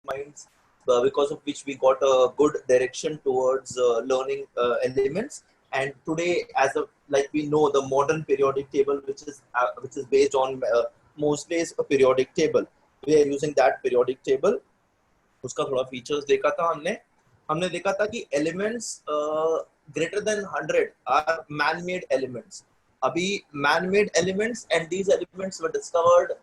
minds, because of which we got a good direction towards learning elements. And today, as a like we know, the modern periodic table, which is based on Moseley's periodic table, we are using that periodic table. उसका थोड़ा features देखा था हमने हमने देखा था कि elements greater than 100 are man-made elements. अभी man-made elements, and these elements were discovered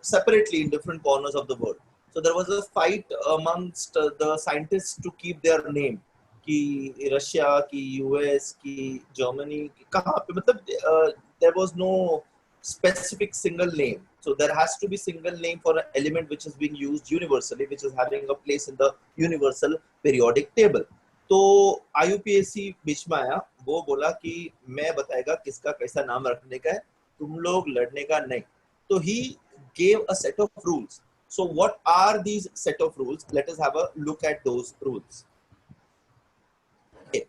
separately in different corners of the world. So there was a fight amongst the scientists to keep their name. कि Russia की US की Germany कहाँ पे मतलब there was no specific single name. So there has to be single name for an element which is being used universally, which is having a place in the universal periodic table. तो IUPAC बीच में आया, वो बोला कि मैं बताएगा किसका कैसा नाम रखने का है, तुम लोग लड़ने का नहीं. तो he gave a set of rules. So what are these set of rules? Let us have a look at those rules. Okay.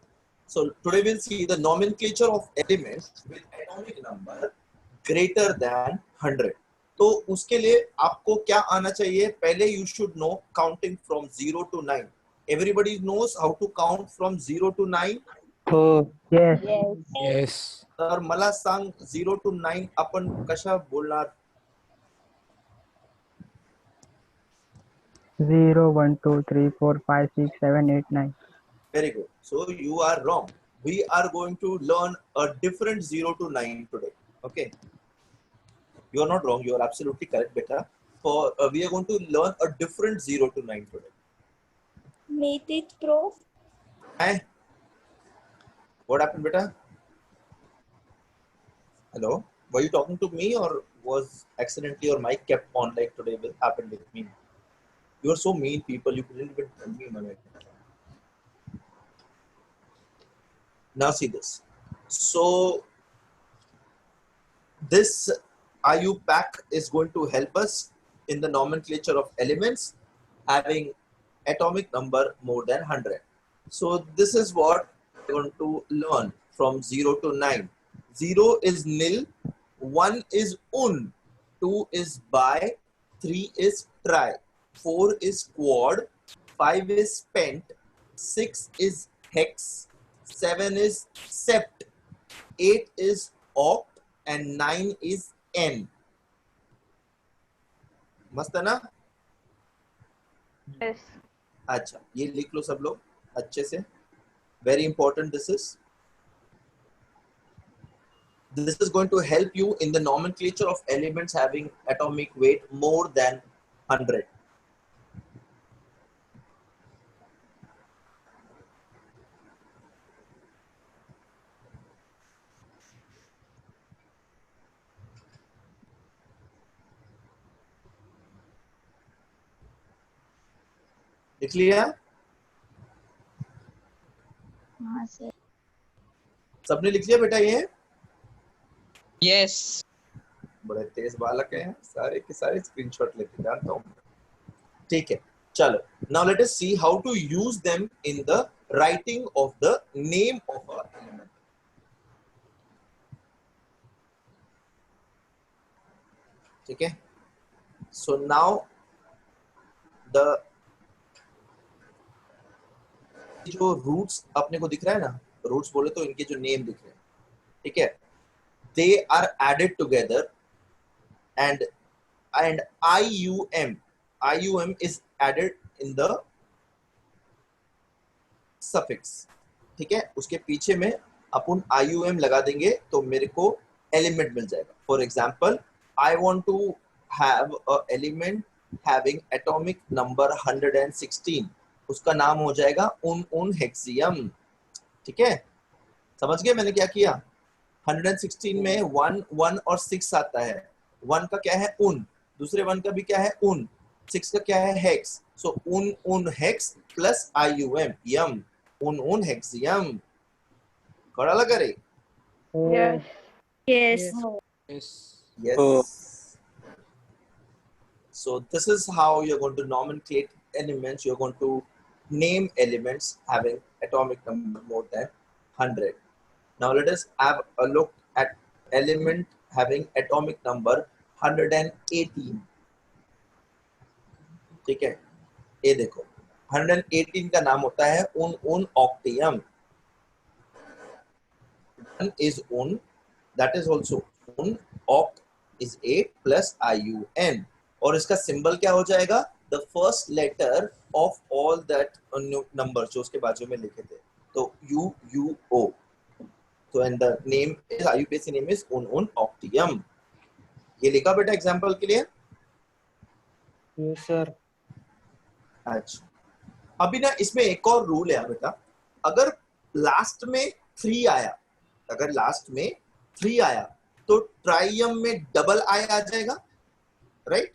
So today we'll see the nomenclature of elements with atomic number greater than 100. तो उसके लिए आपको क्या आना चाहिए? पहले you should know counting from 0 to 9. Everybody knows how to count from 0 to 9? Oh, yes. Yes. तर मला सांग 0 to 9 आपण कशा बोलणार? 0, 1, 2, 3, 4, 5, 6, 7, 8, 9. Very good. So you are wrong. We are going to learn a different 0 to 9 today. Okay. You are not wrong. You are absolutely correct, beta. For we are going to learn a different 0 to 9 today. Meet it, Prof. Hey, what happened, beta? Hello, were you talking to me or was accidentally your mic kept on like today will happen with me? You are so mean, people. You couldn't even tell me, my man. Now see this. So this IUPAC is going to help us in the nomenclature of elements having atomic number more than 100. So this is what we're going to learn from 0 to 9. 0 is nil, 1 is un, 2 is bi, 3 is tri, 4 is quad, 5 is pent, 6 is hex, 7 is sept, 8 is oct, and 9 is n. मस्त है ना? Yes. अच्छा, ये लिख लो सब लोग अच्छे से. Very important this is. This is going to help you in the nomenclature of elements having atomic weight more than 100. लिख लिया? हाँ सर. सबने लिख लिया बेटा ये? Yes. बड़े तेज बालक हैं, सारे के सारे स्क्रीनशॉट लेते जानता हूँ. ठीक है, चलो. Now let us see how to use them in the writing of the name of a element. ठीक है. So now the जो रूट्स अपने को दिख रहा है ना, रूट्स बोले तो इनके जो नेम दिख रहे हैं, ठीक है, they are added together and IUM is added in the suffix. ठीक है, उसके पीछे में अपन IUM लगा देंगे तो मेरे को एलिमेंट मिल जाएगा. For example, I want to have a element having atomic number 116. उसका नाम हो जाएगा उन हेक्सियम. ठीक है, समझ गए मैंने क्या किया? 116 में 1 और 6 आता है. 1 का क्या है? उन. दूसरे 1 का भी क्या है? उन. 6 का क्या है? हेक्स. सो उन हेक्स प्लस IUM यम. उन हेक्सियम. कड़ा लगा रे? Yes. Yes. Yes. Yes. So this is how you're going to nomenclate elements. You're going to name elements having atomic number more than 100. Now let us have a look at element having atomic number 118. ठीक है, ये देखो 118 का नाम होता है उन ऑक्टियम. One is un, that is also un. Oct is 8 plus IUN. और इसका सिंबल क्या हो जाएगा? The first letter of all that numbers जो उसके बाजू में लिखे थे. तो UUO. So and the name is IUPAC name is un octium. ये लिखा बेटा एग्जाम्पल के लिए? Yes sir. अच्छा, अभी ना इसमें एक और रूल है बेटा. अगर लास्ट में 3 आया, अगर लास्ट में 3 आया तो ट्राइयम में डबल आई आ जाएगा, राइट?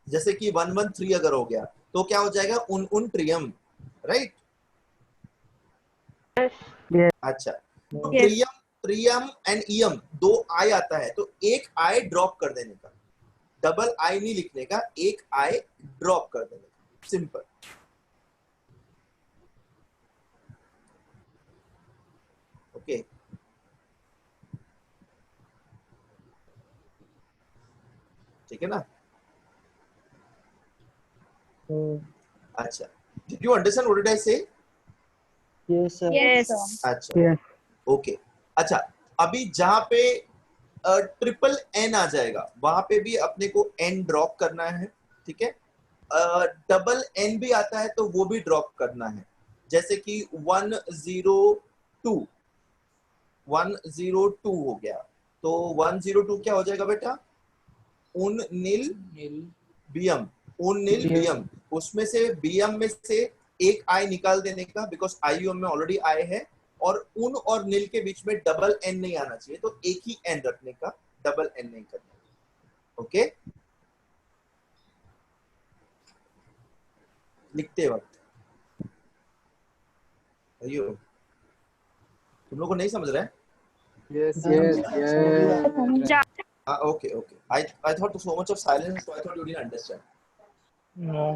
जैसे कि 113 अगर हो गया तो क्या हो जाएगा? उन ट्रियम, राइट? अच्छा, तो ट्रियम एंड ईयम 2 आई आता है तो एक आई ड्रॉप कर देने का, डबल आई नहीं लिखने का, एक आई ड्रॉप कर देने का, सिंपल. ओके, ठीक है ना? अच्छा, did you understand what did I say? Yes sir. Yes. अच्छा, Yes. ओके. अच्छा, अभी जहां पे ट्रिपल एन आ जाएगा वहां पे भी अपने को एन ड्रॉप करना है, ठीक है? डबल एन भी आता है तो वो भी ड्रॉप करना है. जैसे कि 102 हो गया तो 102 क्या हो जाएगा बेटा? उन नील बीएम, उन नील बीएम. उसमें से बीएम में से एक आई निकाल देने का, बिकॉज आईयूएम में ऑलरेडी आई है, और उन और नील के बीच में डबल एन नहीं आना चाहिए तो एक ही एन रखने का, डबल एन नहीं करना. ओके, लिखते वक्त अयो तुम लोग को नहीं समझ रहा है? Yes. समझा. Okay. I thought so much of silence, so I thought you didn't understand. No.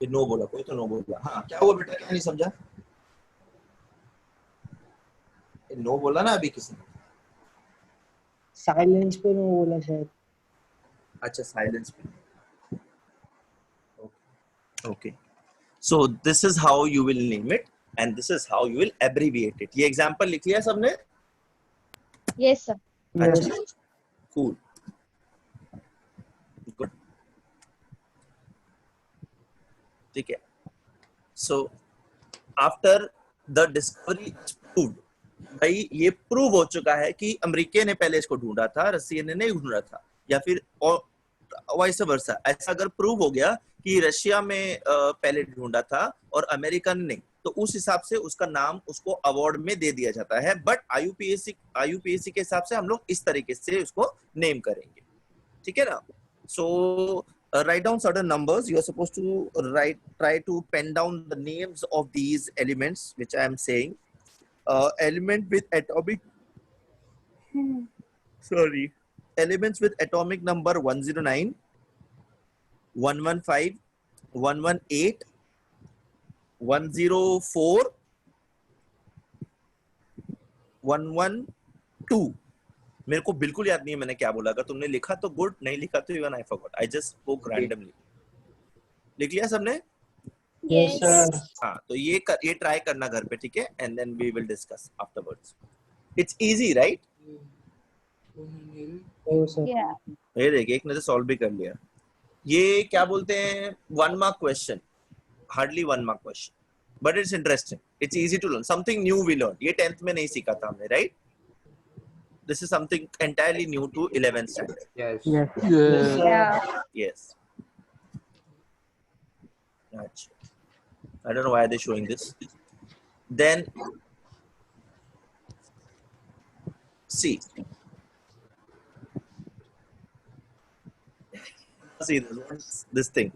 ये नो बोला, कोई तो नो बोला. हाँ, क्या हुआ बेटा, क्या नहीं समझा? ये नो बोला ना अभी किसी ने? साइलेंस पे नो बोला शायद. अच्छा, साइलेंस पे. Okay. So this is how you will name it and this is how you will abbreviate it. ये एग्जांपल लिख लिया सबने? Yes, sir. अच्छा, cool. Good. ठीक है. So after the discovery is proved, भाई ये प्रूव हो चुका है कि अमेरिका ने पहले इसको ढूंढा था, रसिया ने नहीं ढूंढा था, या फिर वाइस वर्सा. ऐसा अगर प्रूव हो गया कि रशिया में पहले ढूंढा था और अमेरिकन ने, तो उस हिसाब से उसका नाम उसको अवार्ड में दे दिया जाता है. बट आईयूपीएसी के हिसाब से हम लोग इस तरीके से उसको नेम करेंगे, ठीक है ना? सो write down certain numbers. You are supposed to try to pen down the names of these elements which I am saying. Element with atomic elements with atomic number 109, 115, 118, 104, 112. मेरे को बिल्कुल याद नहीं है मैंने क्या बोला. अगर तुमने लिखा तो गुड, नहीं लिखा तो even I forgot. I just spoke randomly. लिख लिया सबने? Yes sir. हाँ, तो ये ट्राई करना घर पे, ठीक है? And then we will discuss afterwards. It's easy, right? Yes sir. Yeah. ये देखिए, एक ने तो सॉल्व भी कर लिया. ये क्या बोलते हैं? 1 mark question, hardly 1 mark question, but it's interesting. It's easy to learn, something new we learn. ये 10th में नहीं सीखा था हमने, right? This is something entirely new to 11th standard. Yes. Yes. Yeah. Yes. Achha. I don't know why they're showing this. Then see this thing.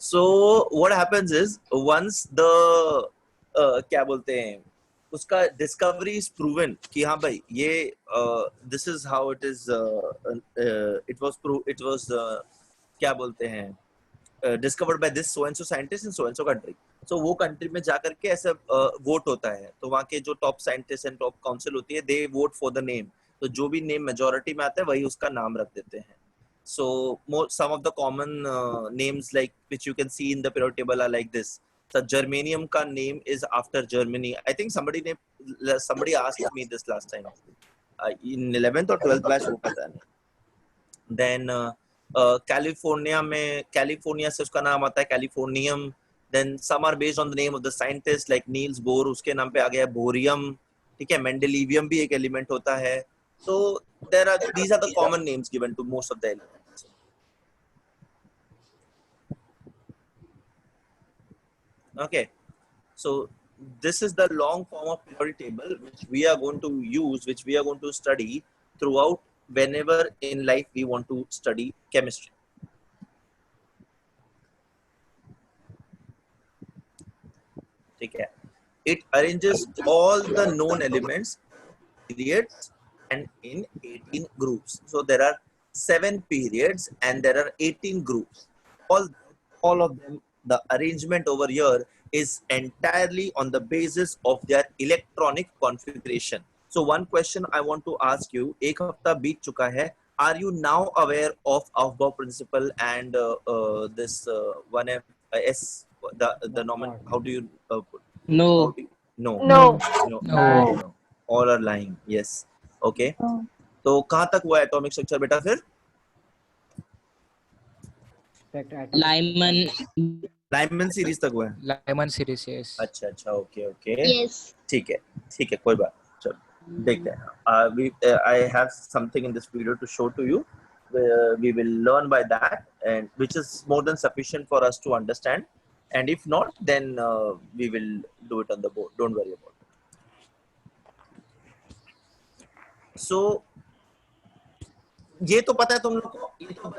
So what happens is once the क्या बोलते हैं उसका discovery is proven कि हाँ भाई ये this is how it is, it was क्या बोलते हैं discovered by this so and so scientist in so and so country. So वो कंट्री में जाकर के ऐसा वोट होता है, तो वहाँ के जो top scientist and top council होती है, दे वोट फॉर द नेम. तो जो भी नेम मेजोरिटी में आता है वही उसका नाम रख देते हैं. So some of the common names like which you can see in the periodic table are like this. So germanium ka name is after Germany. I think somebody asked me this last time in 11th or 12th batch, वो पता नहीं. Then California में California से उसका नाम आता है Californium. Then some are based on the name of the scientist like Niels Bohr, उसके नाम पे आ गया बोरियम. ठीक है, मेंडेलिवियम भी एक एलिमेंट होता है. So these are the common names given to most of the elements. Okay, so this is the long form of periodic table which we are going to use, which we are going to study throughout whenever in life we want to study chemistry. Okay. It arranges all the known elements, periods, and in 18 groups. So there are 7 periods and there are 18 groups. All of them, the arrangement over here is entirely on the basis of their electronic configuration. So one question I want to ask you, एक हफ्ता बीत चुका है. Are you now aware of Aufbau principle and this 1S, the normal, how do you put? No. No. No. No. No. No. All are lying. Yes. Okay. तो कहाँ तक हुआ atomic structure बेटा फिर? लाइमन सीरीज तक हुआ है. Lyman series, yes. अच्छा अच्छा, ओके ओके, Yes. ठीक है, कोई बात. चलो देखते हैं. I have something in this video to show to you. We will learn by that, and which is more than sufficient for us to understand. And if not, then we will do it on the board. Don't worry about it. So ये तो पता है तुम लोग को, ये तो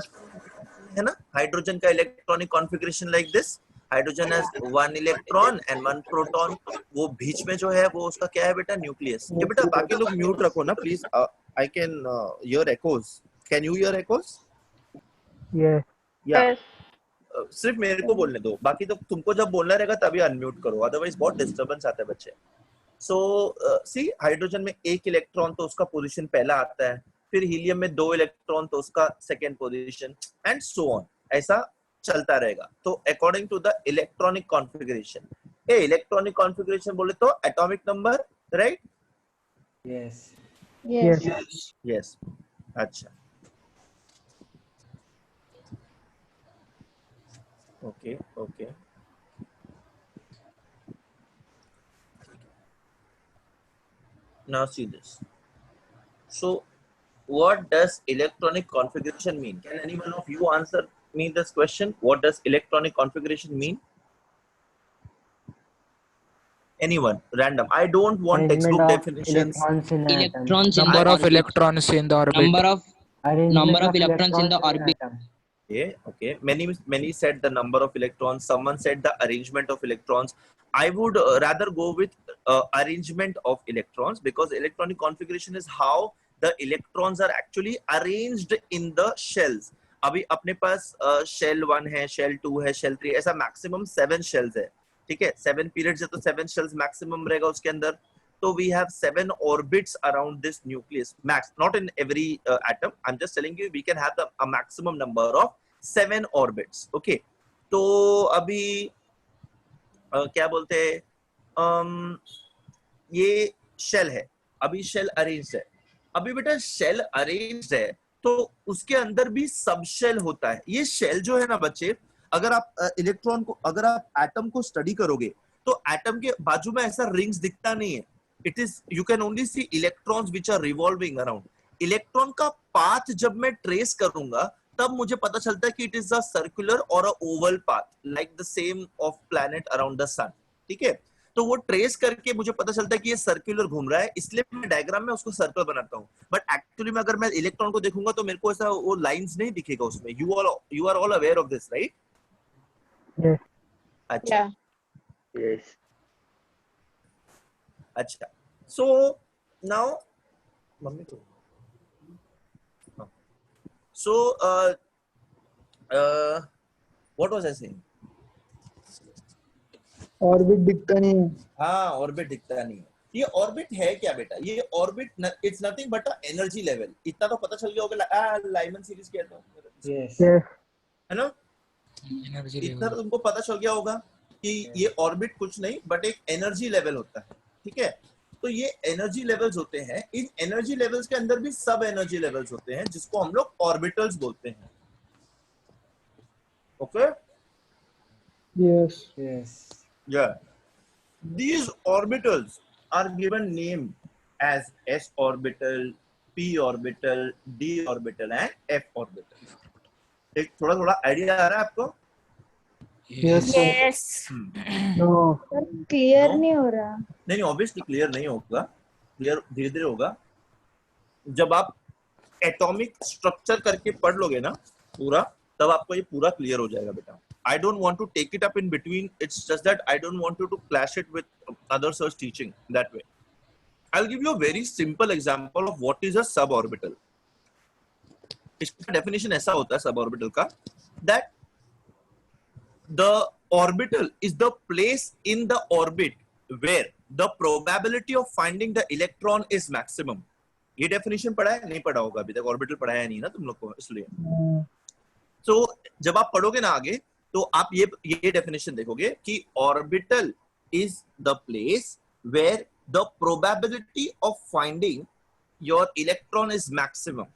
है ना, हाइड्रोजन का electronic configuration like this. Hydrogen has 1 electron and 1 proton. वो बीच में जो है वो उसका क्या है बेटा? न्यूक्लियस. ये बेटा बाकी लोग म्यूट रखो ना please. I can hear echoes. Can you hear echoes? Yes. Yeah. सिर्फ मेरे को बोलने दो, बाकी तो तुमको जब बोलना रहेगा तभी अनम्यूट करो, अदरवाइज बहुत डिस्टरबेंस आता है बच्चे. सो सी, हाइड्रोजन में 1 इलेक्ट्रॉन तो उसका पोजीशन पहला आता है, फिर हीलियम में 2 इलेक्ट्रॉन तो उसका second position, and so on. ऐसा चलता रहेगा. तो according to the electronic configuration, electronic configuration बोले तो atomic number, right? Yes. Yes. Yes. अच्छा, okay. Now see this. So what does electronic configuration mean? Can anyone of you answer me this question? What does electronic configuration mean? Anyone? Random. I don't want textbook definitions. Electrons in Electrons the in the orbit. electrons in the orbit. Number of electrons in the orbit. Okay. Many said the number of electrons. Someone said the arrangement of electrons. I would rather go with arrangement of electrons, because electronic configuration is how the electrons are actually arranged in the shells. अभी अपने पास shell 1 है, shell 2 है, shell 3, ऐसा maximum 7 shells है. ठीक है, 7 periods है तो 7 shells maximum रहेगा उसके अंदर. So we have 7 orbits around this nucleus, max, not in every atom. I'm just telling you we can have a maximum number of 7 orbits. Okay. तो अभी क्या बोलते हैं, ये शेल है. अभी शेल अरेंज्ड है. अभी बेटा शेल अरेंज्ड है तो उसके अंदर भी सब शेल होता है. ये शेल जो है ना बच्चे, अगर आप इलेक्ट्रॉन को, अगर आप एटम को स्टडी करोगे तो एटम के बाजू में ऐसा रिंग्स दिखता नहीं है. It is, you can only see electrons which are revolving around. Electron का पाथ जब मैं ट्रेस करूंगा तब मुझे पता चलता है कि इट इज अ सर्कुलर और a oval path like the same of planet around the sun. ठीक है, तो वो ट्रेस करके मुझे पता चलता है कि ये सर्कुलर घूम रहा है, इसलिए मैं डायग्राम में उसको सर्कल बनाता हूँ. बट एक्चुअली में अगर मैं इलेक्ट्रॉन को देखूंगा तो मेरे को ऐसा वो लाइंस नहीं दिखेगा उसमें. You are all aware of this, right? Yes. अच्छा. Yes. अच्छा. So now, so what was I saying? Orbit दिखता नहीं है. हाँ, ऑर्बिट दिखता नहीं है. ये ऑर्बिट है क्या बेटा? ये orbit it's nothing but a energy level. इतना तो पता चल गया होगा. लाइमन सीरीज क्या था, Yes. Yes. है ना? एनर्जी इतना तो लेवल. तुमको पता चल गया होगा कि ये ऑर्बिट कुछ नहीं बट एक एनर्जी लेवल होता है. ठीक है, तो ये एनर्जी लेवल्स होते हैं. इन एनर्जी लेवल्स के अंदर भी सब एनर्जी लेवल्स होते हैं जिसको हम लोग ऑर्बिटल्स बोलते हैं. Okay, Yes. Yes. yeah, these orbitals are given name as s orbital, p orbital, d orbital and f orbital. एक थोड़ा थोड़ा आइडिया आ रहा है आपको? Yes, sir. Yes. No. Sir clear No? नहीं हो रहा. नहीं, ऑब्वियसली क्लियर नहीं होगा. क्लियर धीरे धीरे होगा. जब आप एटॉमिक स्ट्रक्चर करके पढ़ लोगे ना पूरा, तब आपको ये पूरा क्लियर हो जाएगा बेटा. I don't want to take it up in between. It's just that I don't want you to clash it with other search teaching that way. I'll give you a very simple example of what is a suborbital. इसका definition ऐसा होता है suborbital का, that the orbital is the place in the orbit where the probability of finding the electron is maximum. ये definition पढ़ा है? नहीं पढ़ा होगा अभी तक. ऑर्बिटल पढ़ाया नहीं ना तुम लोग को, इसलिए. So जब आप पढ़ोगे ना आगे, तो आप ये डेफिनेशन देखोगे कि orbital is the place where the probability of finding your electron is maximum.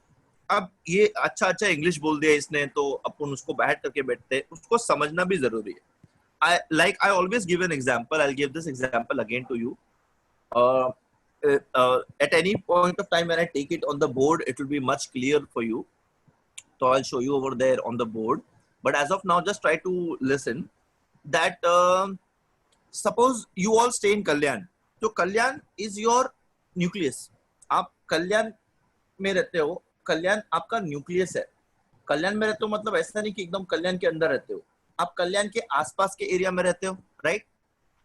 अब ये अच्छा इंग्लिश बोल दिया इसने, तो अपन उसको बैठ करके बैठते हैं, उसको समझना भी जरूरी है. I always give an example. I'll give this example again to you. At any point of time when I take it on the board, it will be much clear for you. So I'll show you over there on the board. But as of now, just try to listen. That suppose you all stay in Kalyan. So Kalyan is your nucleus. आप कल्याण में रहते हो. कल्याण आपका nucleus है. कल्याण में रहते हो मतलब ऐसा नहीं कि एकदम कल्याण के अंदर रहते हो. आप कल्याण के आसपास के एरिया में रहते हो, राइट?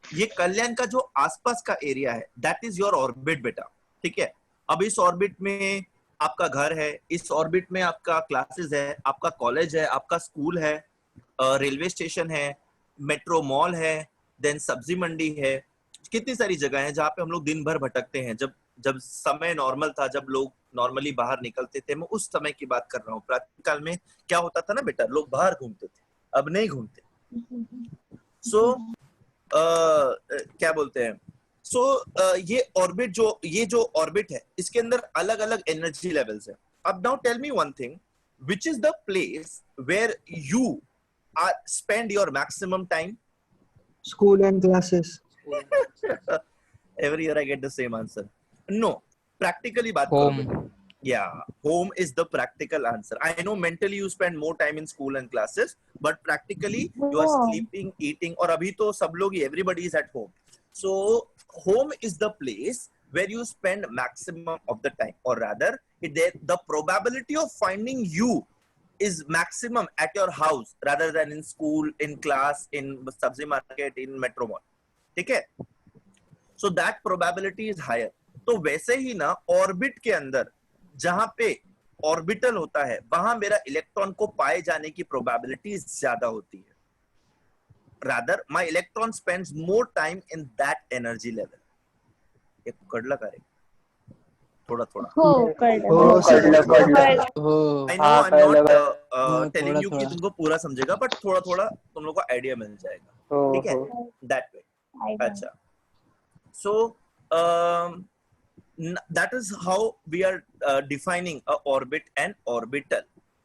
ये कल्याण का जो आसपास का एरिया है, दैट इज योर ऑर्बिट बेटा. ठीक है, अब इस ऑर्बिट में आपका घर है, इस ऑर्बिट में आपका क्लासेस है, आपका कॉलेज है, आपका स्कूल है, रेलवे स्टेशन है, मेट्रो मॉल है, देन सब्जी मंडी है. कितनी सारी जगह है जहाँ पे हम लोग दिन भर भटकते हैं. जब समय नॉर्मल था, जब लोग नॉर्मली बाहर निकलते थे, मैं उस समय की बात कर रहा हूँ. प्राचीन काल में क्या होता था ना बेटा, लोग बाहर घूमते थे, अब नहीं घूमते. सो क्या बोलते हैं, ये ऑर्बिट ये जो ऑर्बिट है, इसके अंदर अलग अलग एनर्जी लेवल्स है. अब now tell me one thing, which is the place where you spend your maximum time? School and classes. Every year I get the same answer. No, practically बात Home. करो. Yeah, home is the practical answer. I know mentally you spend more time in school and classes, but practically you are sleeping, eating, और अभी तो सब लोग, everybody is at home. So home is the place where you spend maximum of the time, or rather the probability of finding you is maximum at your house rather than in school, in class, in sabzi market, in metro mall. ठीक है? So that probability is higher. तो वैसे ही ना orbit के अंदर जहां पे orbital होता है, वहां मेरा इलेक्ट्रॉन को पाए जाने की प्रोबेबिलिटी ज्यादा होती है. Rather, my electron spends more time in that energy level. एक कड़ला करेगा. थोड़ा थोड़ा. हो I know I'm not telling you कि तुमको पूरा समझेगा, but थोड़ा थोड़ा तुम लोग को आइडिया मिल जाएगा. ठीक है? That way. अच्छा. So that is how we are defining a orbit and orbital.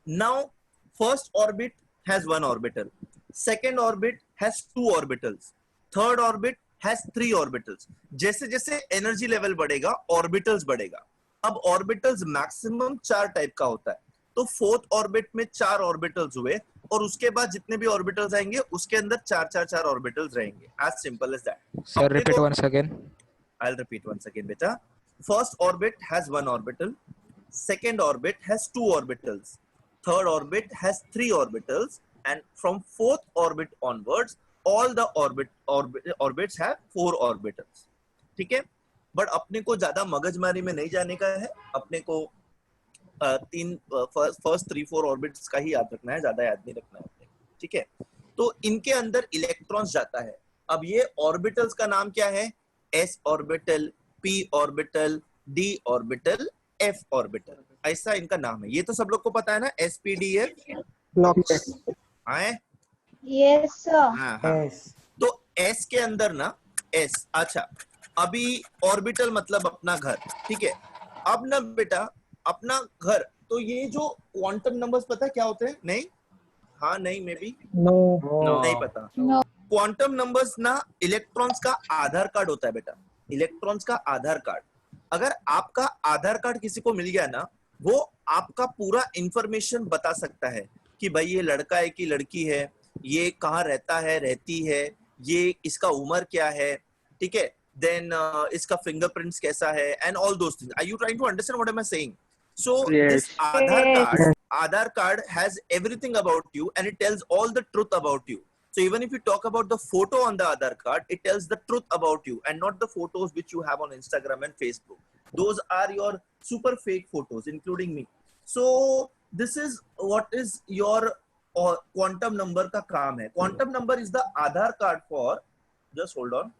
Now, first orbit has one orbital. Second orbit has two orbitals. Third orbit has three orbitals. जैसे जैसे एनर्जी लेवल बढ़ेगा, orbitals बढ़ेगा. अब orbitals maximum 4 type का होता है. तो fourth orbit में 4 ऑर्बिटल्स हुए, और उसके बाद जितने भी ऑर्बिटल्स आएंगे उसके अंदर 4 ऑर्बिटल्स रहेंगे. As simple as that. Sir, repeat once again. I'll repeat once again, beta. First orbit has one orbital. Second orbit has 2 orbitals. Third orbit has 3 orbitals. And from fourth orbit onwards, all the orbits have 4 orbitals. ठीक है? But अपने को ज्यादा मगजमारी में नहीं जाने का है. अपने को फर्स्ट 3-4 ऑर्बिट्स का ही याद रखना है, ज्यादा याद नहीं रखना है अपने. ठीक है? तो इनके अंदर इलेक्ट्रॉन्स जाता है. अब ये ऑर्बिटल्स का नाम क्या है? s orbital, p orbital, d orbital, f orbital, ऐसा इनका नाम है। ये तो सब लोग को पता है ना, s p d f। आए Yes, sir. हाँ हाँ। Yes. तो s के अंदर ना s, अच्छा अभी ऑर्बिटल मतलब अपना घर, ठीक है। अब ना बेटा अपना घर, तो ये जो क्वांटम नंबर्स पता है क्या होते हैं? नहीं, हाँ नहीं, मे बी नहीं पता। No. क्वांटम नंबर्स ना इलेक्ट्रॉन्स का आधार कार्ड होता है बेटा, इलेक्ट्रॉन्स का आधार कार्ड। अगर आपका आधार कार्ड किसी को मिल गया ना, वो आपका पूरा इंफॉर्मेशन बता सकता है कि भाई ये लड़का है कि लड़की है, ये कहाँ रहता है, रहती है, ये इसका उम्र क्या है, ठीक है, देन इसका फिंगरप्रिंट्स कैसा है, and all those things. Are you trying to understand what am I saying? So this Aadhaar card has everything about you, and it tells all the truth about you. So even if you talk about the photo on the Aadhaar card, it tells the truth about you, and not the photos which you have on Instagram and Facebook. Those are your super fake photos, including me. So this is what is your quantum number का काम है. Quantum number is the Aadhaar card for. Just hold on.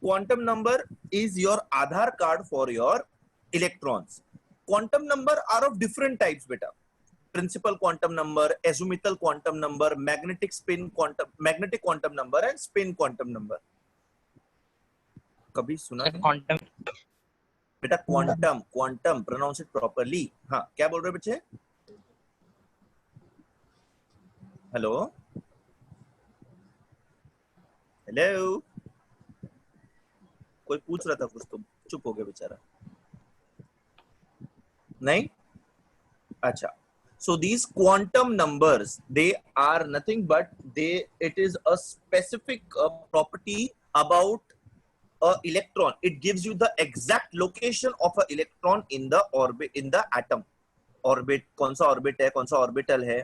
Quantum number is your Aadhaar card for your electrons. Quantum number are of different types, beta. Principal quantum number, azimuthal quantum number, magnetic quantum number, and spin quantum number. कभी सुना? Quantum. बेटा quantum, pronounce it properly. हाँ, क्या बोल रहे बच्चे? Hello, hello, कोई पूछ रहा था कुछ, तो चुप हो गया बेचारा। नहीं, अच्छा। So these quantum numbers, they are nothing but it is a specific property about a electron. It gives you the exact location of a electron in the orbit, in the atom orbit. कौन सा orbit है, कौन सा orbital है.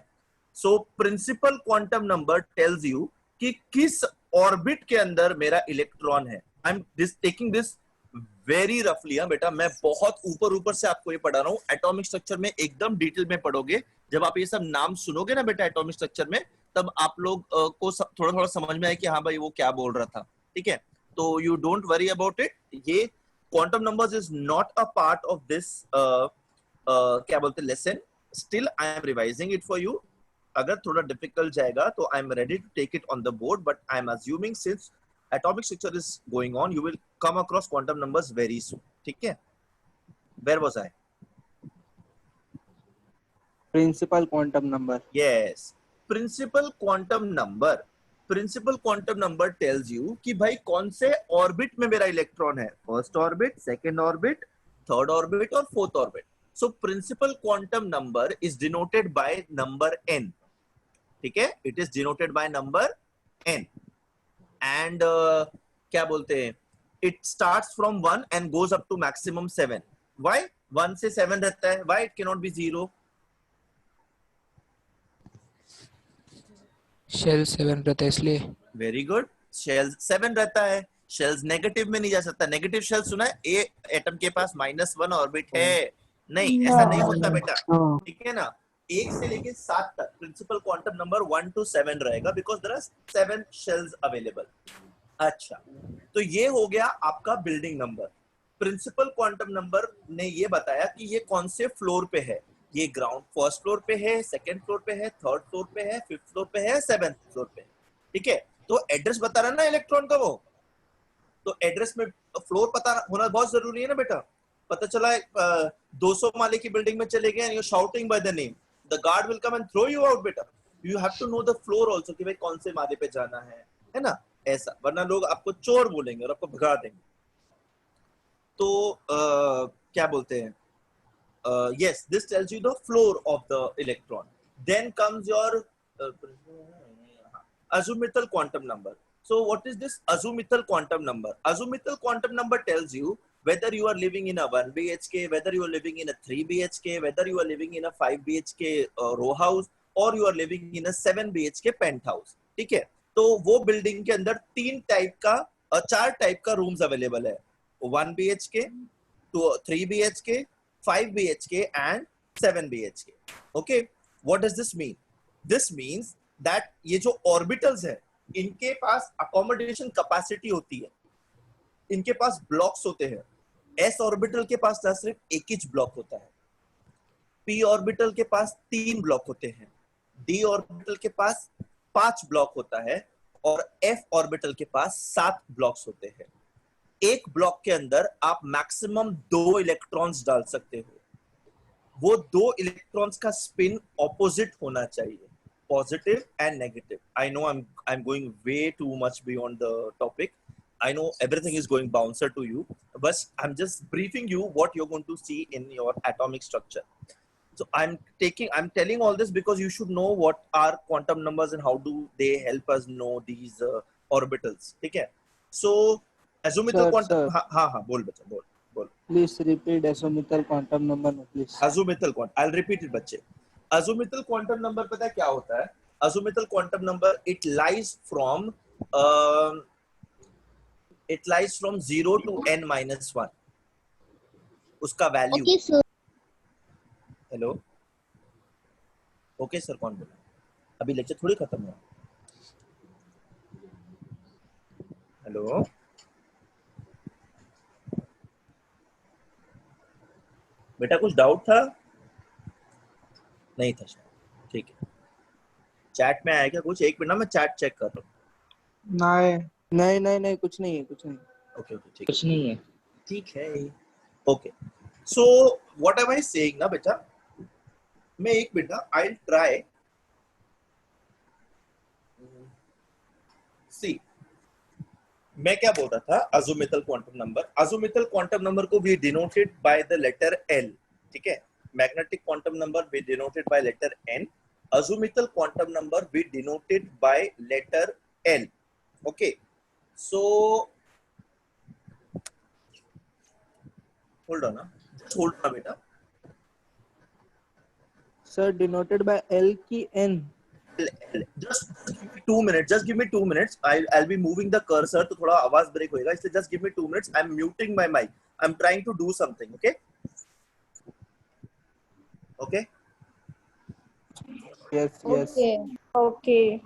So principal quantum number tells you कि किस orbit के अंदर मेरा electron है. I'm taking this वेरी रफली। हाँ बेटा, मैं बहुत ऊपर से आपको ये पढ़ा रहा हूँ। एटॉमिक स्ट्रक्चर में एकदम डिटेल में पढ़ोगे। जब आप ये सब नाम सुनोगे ना बेटा एटॉमिक स्ट्रक्चर में, तब आप लोग को थोड़ा समझ में आए कि हाँ भाई वो क्या बोल रहा था, ठीक है। तो you don't worry about it. ये quantum numbers is not a part of this क्या बोलते lesson. Still I am revising it for you. अगर थोड़ा डिफिकल्ट जाएगा तो I am ready to take it on the board, but I am assuming since atomic structure is going on, you will come across quantum numbers very soon. ठीक है? Where was I? Principal quantum number. Yes, principal quantum number. Principal quantum number tells you कि भाई कौन से orbit में मेरा electron है. First orbit, second orbit, third orbit और fourth orbit. So principal quantum number is denoted by number n. ठीक है? It is denoted by number n. And क्या बोलते हैं, it starts from 1 and goes up to maximum 7. Why 1 से 7 रहता है? Why it cannot be 0? Shell 7 रहता है इसलिए। Very good. Shells 7 रहता है। Shells नेगेटिव में नहीं जा सकता। नेगेटिव शेल सुना है? ए एटम के पास -1 ऑर्बिट है। नहीं, ऐसा नहीं होता बेटा, ठीक है ना। 1 से लेके 7 तक प्रिंसिपल क्वांटम नंबर 1 to 7 रहेगा, because there are 7 shells available. अच्छा, तो ये हो गया आपका building number. Principal quantum number ने ये बताया कि ये कौन से फ्लोर पे है। ये ग्राउंड फर्स्ट फ्लोर पे है, सेकंड फ्लोर पे है, थर्ड फ्लोर पे है, फिफ्थ फ्लोर पे है, सेवेंथ फ्लोर पे, ठीक है। तो एड्रेस बता रहा ना इलेक्ट्रॉन का वो, तो एड्रेस में फ्लोर पता होना बहुत जरूरी है ना बेटा। पता चला 200 माले की बिल्डिंग में चले गए, you shouting by the name, the guard will come and throw you out बेटा। you have to know the floor also कि भाई कौन से माले पे जाना है ना, ऐसा। वरना लोग आपको चोर बोलेंगे और आपको भगा देंगे। तो क्या बोलते हैं, yes, this tells you the floor of the electron. Then comes your azimuthal quantum number. So what is this azimuthal quantum number? Azimuthal quantum number tells you whether you are living in a 1 BHK, whether you are living in a 3 BHK, whether you are living in a 5 BHK row house, or you are living in a 7 BHK penthouse, ठीक है। तो वो building के अंदर 4 type का rooms available है, 1 BHK, 3 BHK, 5 BHK and 7 BHK. Okay, what does this mean? This means that ये जो orbitals है, इनके पास अकोमोडेशन कैपेसिटी होती है, इनके पास ब्लॉक्स होते हैं। s ऑर्बिटल के पास ना सिर्फ एक ही ब्लॉक होता है, p ऑर्बिटल के पास 3 ब्लॉक होते हैं, d ऑर्बिटल के पास 5 ब्लॉक होता है और f ऑर्बिटल के पास 7 ब्लॉक्स होते हैं। एक ब्लॉक के अंदर आप मैक्सिमम 2 इलेक्ट्रॉन्स डाल सकते हो। वो 2 इलेक्ट्रॉन्स का स्पिन ऑपोजिट होना चाहिए, positive and negative. I know I am going way too much beyond the topic. I know everything is going bouncer to you, but I'm just briefing you what you're going to see in your atomic structure. So I'm telling all this because you should know what are quantum numbers and how do they help us know these orbitals. ठीक है? So azimuthal quantum. हाँ बोल बच्चा बोल. Please repeat azimuthal quantum number, please. Azimuthal quantum. I'll repeat it बच्चे. Azimuthal quantum number पता है क्या होता है? Azimuthal quantum number it lies from 0 to n minus 1. उसका value. Okay, sir. Hello. Okay sir, कौन बोला? अभी लेक्चर थोड़ी खत्म हुआ. हेलो. बेटा कुछ डाउट था? नहीं था शायद. ठीक है. चैट में आया क्या कुछ? एक मिनट ना, मैं चैट चेक कर रहा हूँ. नहीं कुछ नहीं है. ओके ठीक. कुछ नहीं है. ठीक है. Okay. So what am I saying ना बेटा, मैं एक मिनट ना, आई विल ट्राई. सी, मैं क्या बोल रहा था? Azimuthal quantum number. Azimuthal quantum number को भी denoted by the letter L. ठीक है. मैग्नेटिक क्वांटम नंबर भी denoted by letter N. Azimuthal quantum number भी denoted by letter L. Okay. So hold on, beta. Sir, denoted by L की N. Just give me 2 minutes. I'll be moving the cursor, तो थोड़ा आवाज break होएगा, इसलिए just give me 2 minutes. I'm muting my mic. I'm trying to do something. Okay. Okay. Yes. Okay.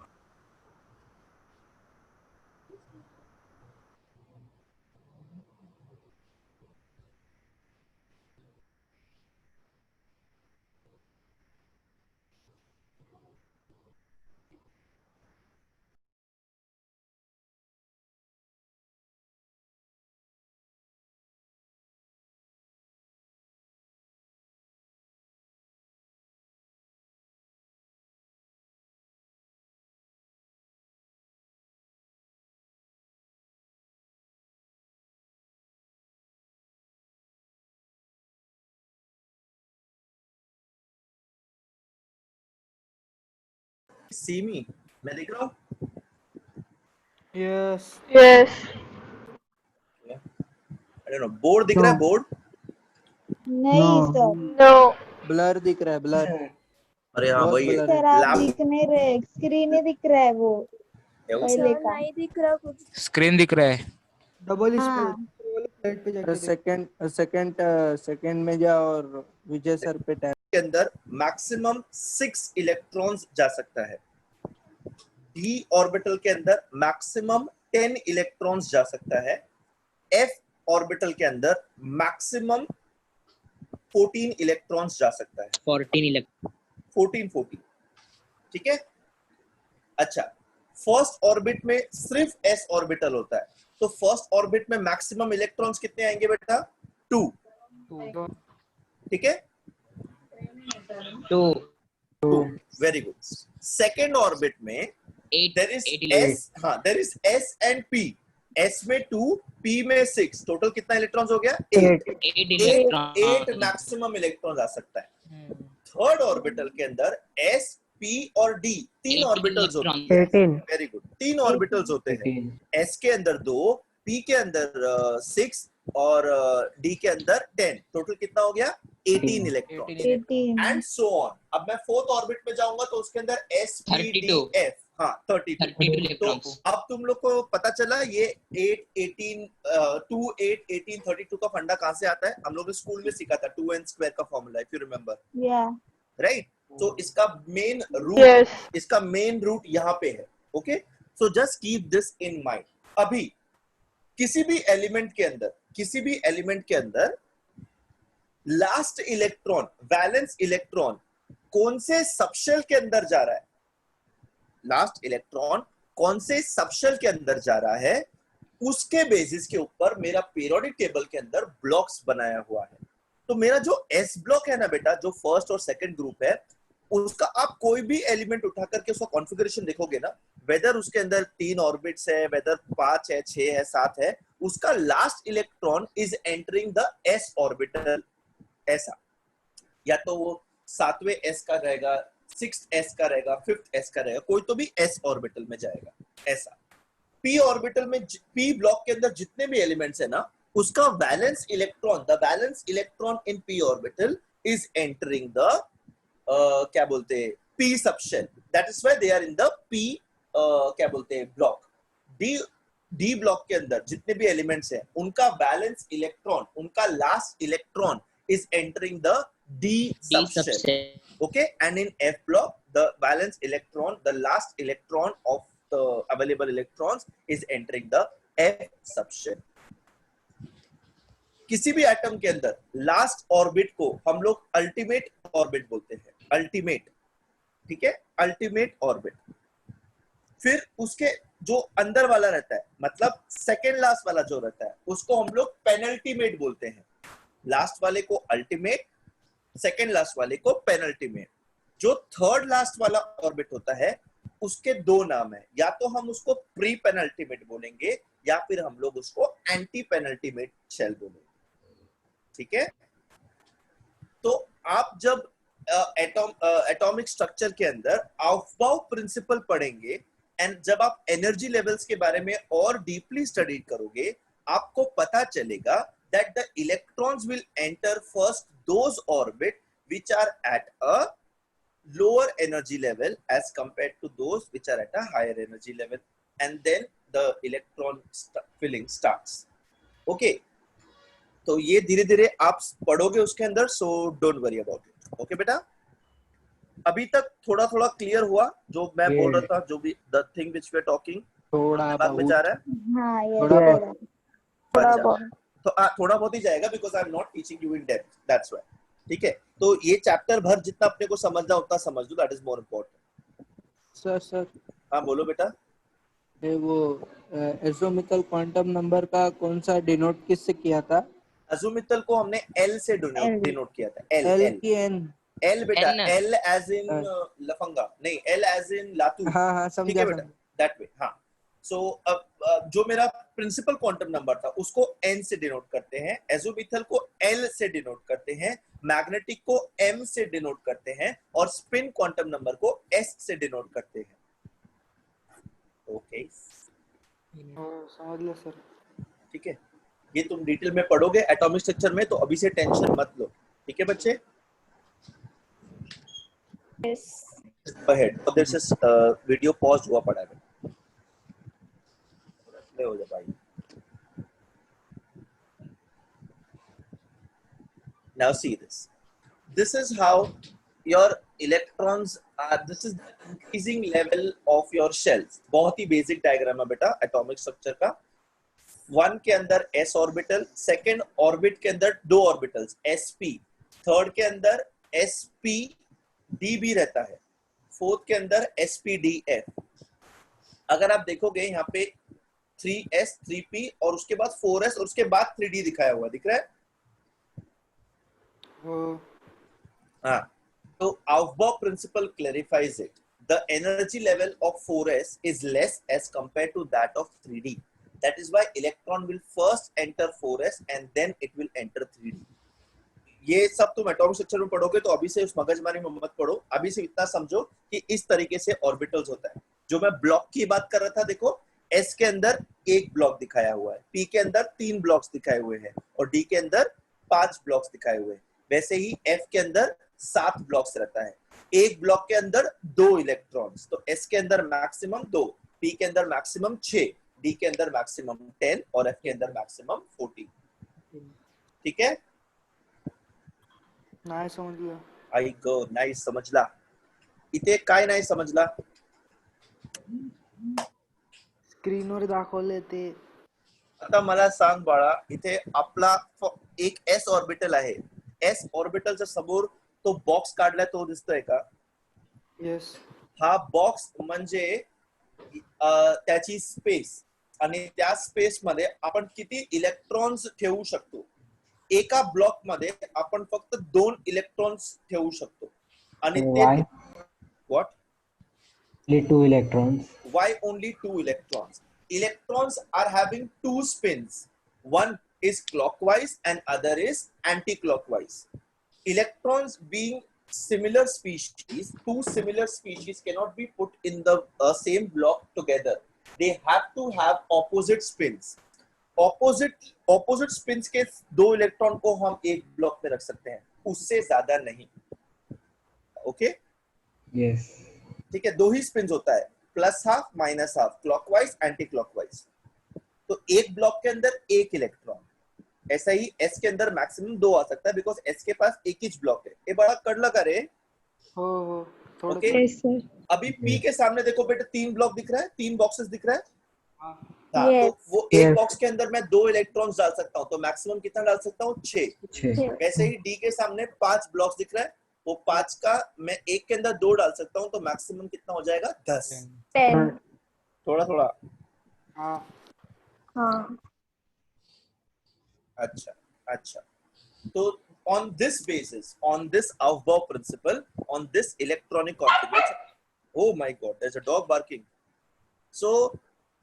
See me? मैं दिख रहा हूँ? Yes. Yes. I don't know. Board दिख रहा है? बोर्ड? नहीं सर. No. Blur दिख रहा है, blur. अरे हाँ वही है. सर आप दिख नहीं रहे, स्क्रीन ही दिख रहा है वो पहले का. नहीं दिख रहा कुछ. स्क्रीन दिख रहा है. डबल हाँ. स्लाइड पे जाके सेकंड में जा और विजय सर पे टैप. के अंदर मैक्सिमम 6 इलेक्ट्रॉन्स जा सकता है. d ऑर्बिटल के अंदर मैक्सिमम 10 इलेक्ट्रॉन्स जा सकता है. f ऑर्बिटल के अंदर मैक्सिमम 14 इलेक्ट्रॉन्स जा सकता है. 14. ठीक है. अच्छा, फर्स्ट ऑर्बिट में सिर्फ s ऑर्बिटल होता है, तो फर्स्ट ऑर्बिट में मैक्सिमम इलेक्ट्रॉन्स कितने आएंगे बेटा? 2. ठीक है. 2. Very good. सेकेंड ऑर्बिट में there is s and p. s में 2, p में 6. टोटल कितना इलेक्ट्रॉन्स हो गया? 8 मैक्सिमम इलेक्ट्रॉन आ सकता है. थर्ड ऑर्बिटल के अंदर s, p और d 3 ऑर्बिटल्स होते हैं. 18. Very good. 3 ऑर्बिटल्स होते हैं. s के अंदर 2, p के अंदर 6 और d के अंदर 10. टोटल कितना हो गया? 18 इलेक्ट्रॉन. 18. And so on. अब मैं फोर्थ ऑर्बिट में जाऊंगा तो उसके अंदर s, p, d, f. हाँ 32. तो अब तुम लोग को पता चला ये 8, 18, 2, 8, 18, 32 का फंडा कहाँ से आता है? हम लोग ने स्कूल में सीखा था 2n² का formula, if you remember. Yeah. Right. तो इसका मेन रूट यहाँ पे है. Okay. So just keep this in mind. अभी किसी भी एलिमेंट के अंदर लास्ट इलेक्ट्रॉन, वैलेंस इलेक्ट्रॉन कौन से सबशेल के अंदर जा रहा है, लास्ट इलेक्ट्रॉन कौन से सबशेल के अंदर जा रहा है, उसके बेसिस के ऊपर मेरा पीरियोडिक टेबल के अंदर ब्लॉक्स बनाया हुआ है। तो मेरा जो एस ब्लॉक है ना बेटा, जो फर्स्ट और सेकंड ग्रुप है, उसका आप कोई भी एलिमेंट उठा करके उसका कॉन्फ़िगरेशन देखोगे ना, वेदर उसके अंदर 3 ऑर्बिट्स है, वेदर 5 है, 6 है, 7 है, उसका last electron is entering the S orbital. ऐसा या तो वो 7वें एस का रहेगा, 6th एस का रहेगा, 5th एस का रहेगा, कोई तो भी एस ऑर्बिटल में जाएगा। ऐसा पी ऑर्बिटल में, पी ब्लॉक के अंदर जितने भी एलिमेंट्स है ना, उसका valence electron, the valence electron in P orbital is entering the क्या बोलते हैं, P subshell. That is why they are in the P क्या बोलते हैं, ब्लॉक। डी ब्लॉक के अंदर जितने भी एलिमेंट्स हैं, उनका वैलेंस इलेक्ट्रॉन, उनका last electron is entering the D subshell. Okay, and in F block, the valence electron, the last electron of the available electrons is entering the F subshell. किसी भी atom के अंदर last orbit को हम लोग ultimate orbit बोलते हैं, ultimate, ठीक है, अल्टीमेट ऑर्बिट। फिर उसके जो अंदर वाला रहता है, मतलब सेकेंड लास्ट वाला जो रहता है, उसको हम लोग पेनल्टीमेट बोलते हैं। लास्ट वाले को अल्टीमेट, सेकेंड लास्ट वाले को पेनल्टीमेट। जो थर्ड लास्ट वाला ऑर्बिट होता है, उसके दो नाम है, या तो हम उसको प्री पेनल्टीमेट बोलेंगे या फिर हम लोग उसको एंटी पेनल्टीमेट शेल बोलेंगे। ठीक है, तो आप जब एटॉमिक स्ट्रक्चर के अंदर ऑफबाउ प्रिंसिपल पढ़ेंगे एंड जब आप एनर्जी लेवल्स के बारे में और डीपली स्टडी करोगे, आपको पता चलेगा that the electrons will enter first those orbit which are at a lower energy level as compared to those which are at a higher energy level, and then the electron filling starts. Okay, तो ये धीरे धीरे आप पढ़ोगे उसके अंदर, so don't worry about it. Okay बेटा, अभी तक थोड़ा थोड़ा क्लियर हुआ जो मैं बोल रहा था, जो भी the thing which we are talking, थोड़ा बात में जा रहा है? हाँ, ये थोड़ा बहुत तो थोड़ा बहुत ही जाएगा, because I am not teaching you in depth, that's why. ठीक है, तो ये चैप्टर भर जितना अपने को समझना उतना समझ लो, that is more important. Sir हाँ बोलो बेटा। वो एज़ोमिथल क्वांटम नंबर का कौन सा डिनोट किससे किया था? अज़ोमिथल को हमने एल से डिनोट किया था। एल की एन? एल बेटा, एल एज इन लफंगा नहीं, एल एज इन लातू। हाँ समझा बेटा, दैट वे। हाँ, सो अब जो मेरा प्रिंसिपल क्वांटम नंबर था उसको एन से डिनोट करते हैं, एज़ोमिथल को एल से डिनोट करते हैं, मैग्नेटिक को एम से डिनोट करते हैं, और स्पिन क्वांटम नंबर को एस से डिनोट करते हैं। ओके, समझ लो सर। ठीक है, ये तुम डिटेल में पढ़ोगे एटॉमिक स्ट्रक्चर में, तो अभी से टेंशन मत लो। ठीक है बच्चे, ahead. This is video pause हुआ पड़ा है, हो जा भाई। Now see this. This is how your electrons are. This is the increasing level of your shells. बहुत ही बेसिक डायग्राम है बेटा एटॉमिक स्ट्रक्चर का। 1 के अंदर s ऑर्बिटल, सेकेंड ऑर्बिट के अंदर 2 ऑर्बिटल्स sp, थर्ड के अंदर sp_d भी रहता है, फोर्थ के अंदर sp_df। अगर आप देखोगे यहाँ पे 3s 3p और उसके बाद 4s और उसके बाद 3d दिखाया हुआ दिख रहा है। हाँ, तो Aufbau principle clarifies it. The energy level of 4s is less as compared to that of 3d. That is why electron will first enter 4s and then it will enter 3d. ये सब तुम atomic structure में पढ़ोगे, तो अभी से उस मगजमारी में मत पढ़ो, अभी से इतना समझो कि इस तरीके से ऑर्बिटल्स होता है। जो मैं ब्लॉक की बात कर रहा था, देखो S के अंदर 1 ब्लॉक दिखाया हुआ है, P के अंदर 3 ब्लॉक्स दिखाए हुए हैं, और D के अंदर 5 ब्लॉक्स दिखाए हुए हैं। वैसे ही F के अंदर 7 ब्लॉक्स रहता है, एक ब्लॉक के अंदर 2 इलेक्ट्रॉन्स, तो S के अंदर मैक्सिमम 2, P के अंदर मैक्सिमम 6, D के अंदर मैक्सिमम 10 और F के अंदर मैक्सिमम 14। ठीक है, नाही समजलं। आई गो, नाही समजला। इथे काय नाही समजला? स्क्रीनवर दाखवले ते. आता मला सांग बाळा, इथे आपला एक एस ऑर्बिटल आहे. एस ऑर्बिटलच्या समोर तो बॉक्स काढलाय, तो दिसतोय का? येस. हा बॉक्स म्हणजे त्याची स्पेस, आणि त्या स्पेस मध्ये आपण किती इलेक्ट्रॉन्स ठेवू शकतो. एका ब्लॉक मध्ये आपण फक्त 2 इलेक्ट्रॉन्स ठेवू शकतो. आणि ते Why? What? Only 2 electrons. Why only 2 electrons? Electrons are having 2 spins. One is clockwise and other is anti-clockwise. Electrons being similar species, 2 similar species cannot be put in the same block together. They have to have opposite spins. Opposite spins के 2 electron को हम एक block में रख सकते हैं, उससे ज्यादा नहीं. ओके? Yes. ठीक है, 2 ही स्पिन्स होता है, plus half minus half, clockwise anti clockwise. तो एक ब्लॉक के अंदर एक इलेक्ट्रॉन. ऐसा ही एस के अंदर मैक्सिमम 2 आ सकता है, बिकॉज एस के पास एक ही ब्लॉक है. ये बड़ा कड़ लगा रे. हो थोड़ा. ओके, अभी पी के सामने देखो बेटा, 3 ब्लॉक दिख रहा है, 3 बॉक्सेस दिख रहा है. हाँ, Yes. तो वो एक बॉक्स के अंदर मैं 2 इलेक्ट्रॉन्स डाल सकता हूँ, तो मैक्सिमम कितना डाल सकता हूँ? 6. वैसे ही डी के सामने 5 ब्लॉक्स दिख रहा है, वो 5 का मैं एक के अंदर 2 डाल सकता हूँ, तो मैक्सिमम कितना हो जाएगा? 10. 10. थोड़ा थोड़ा. हाँ. अच्छा. तो on this basis, on this Aufbau principle, on this electronic configuration, oh my god, there's a dog barking. So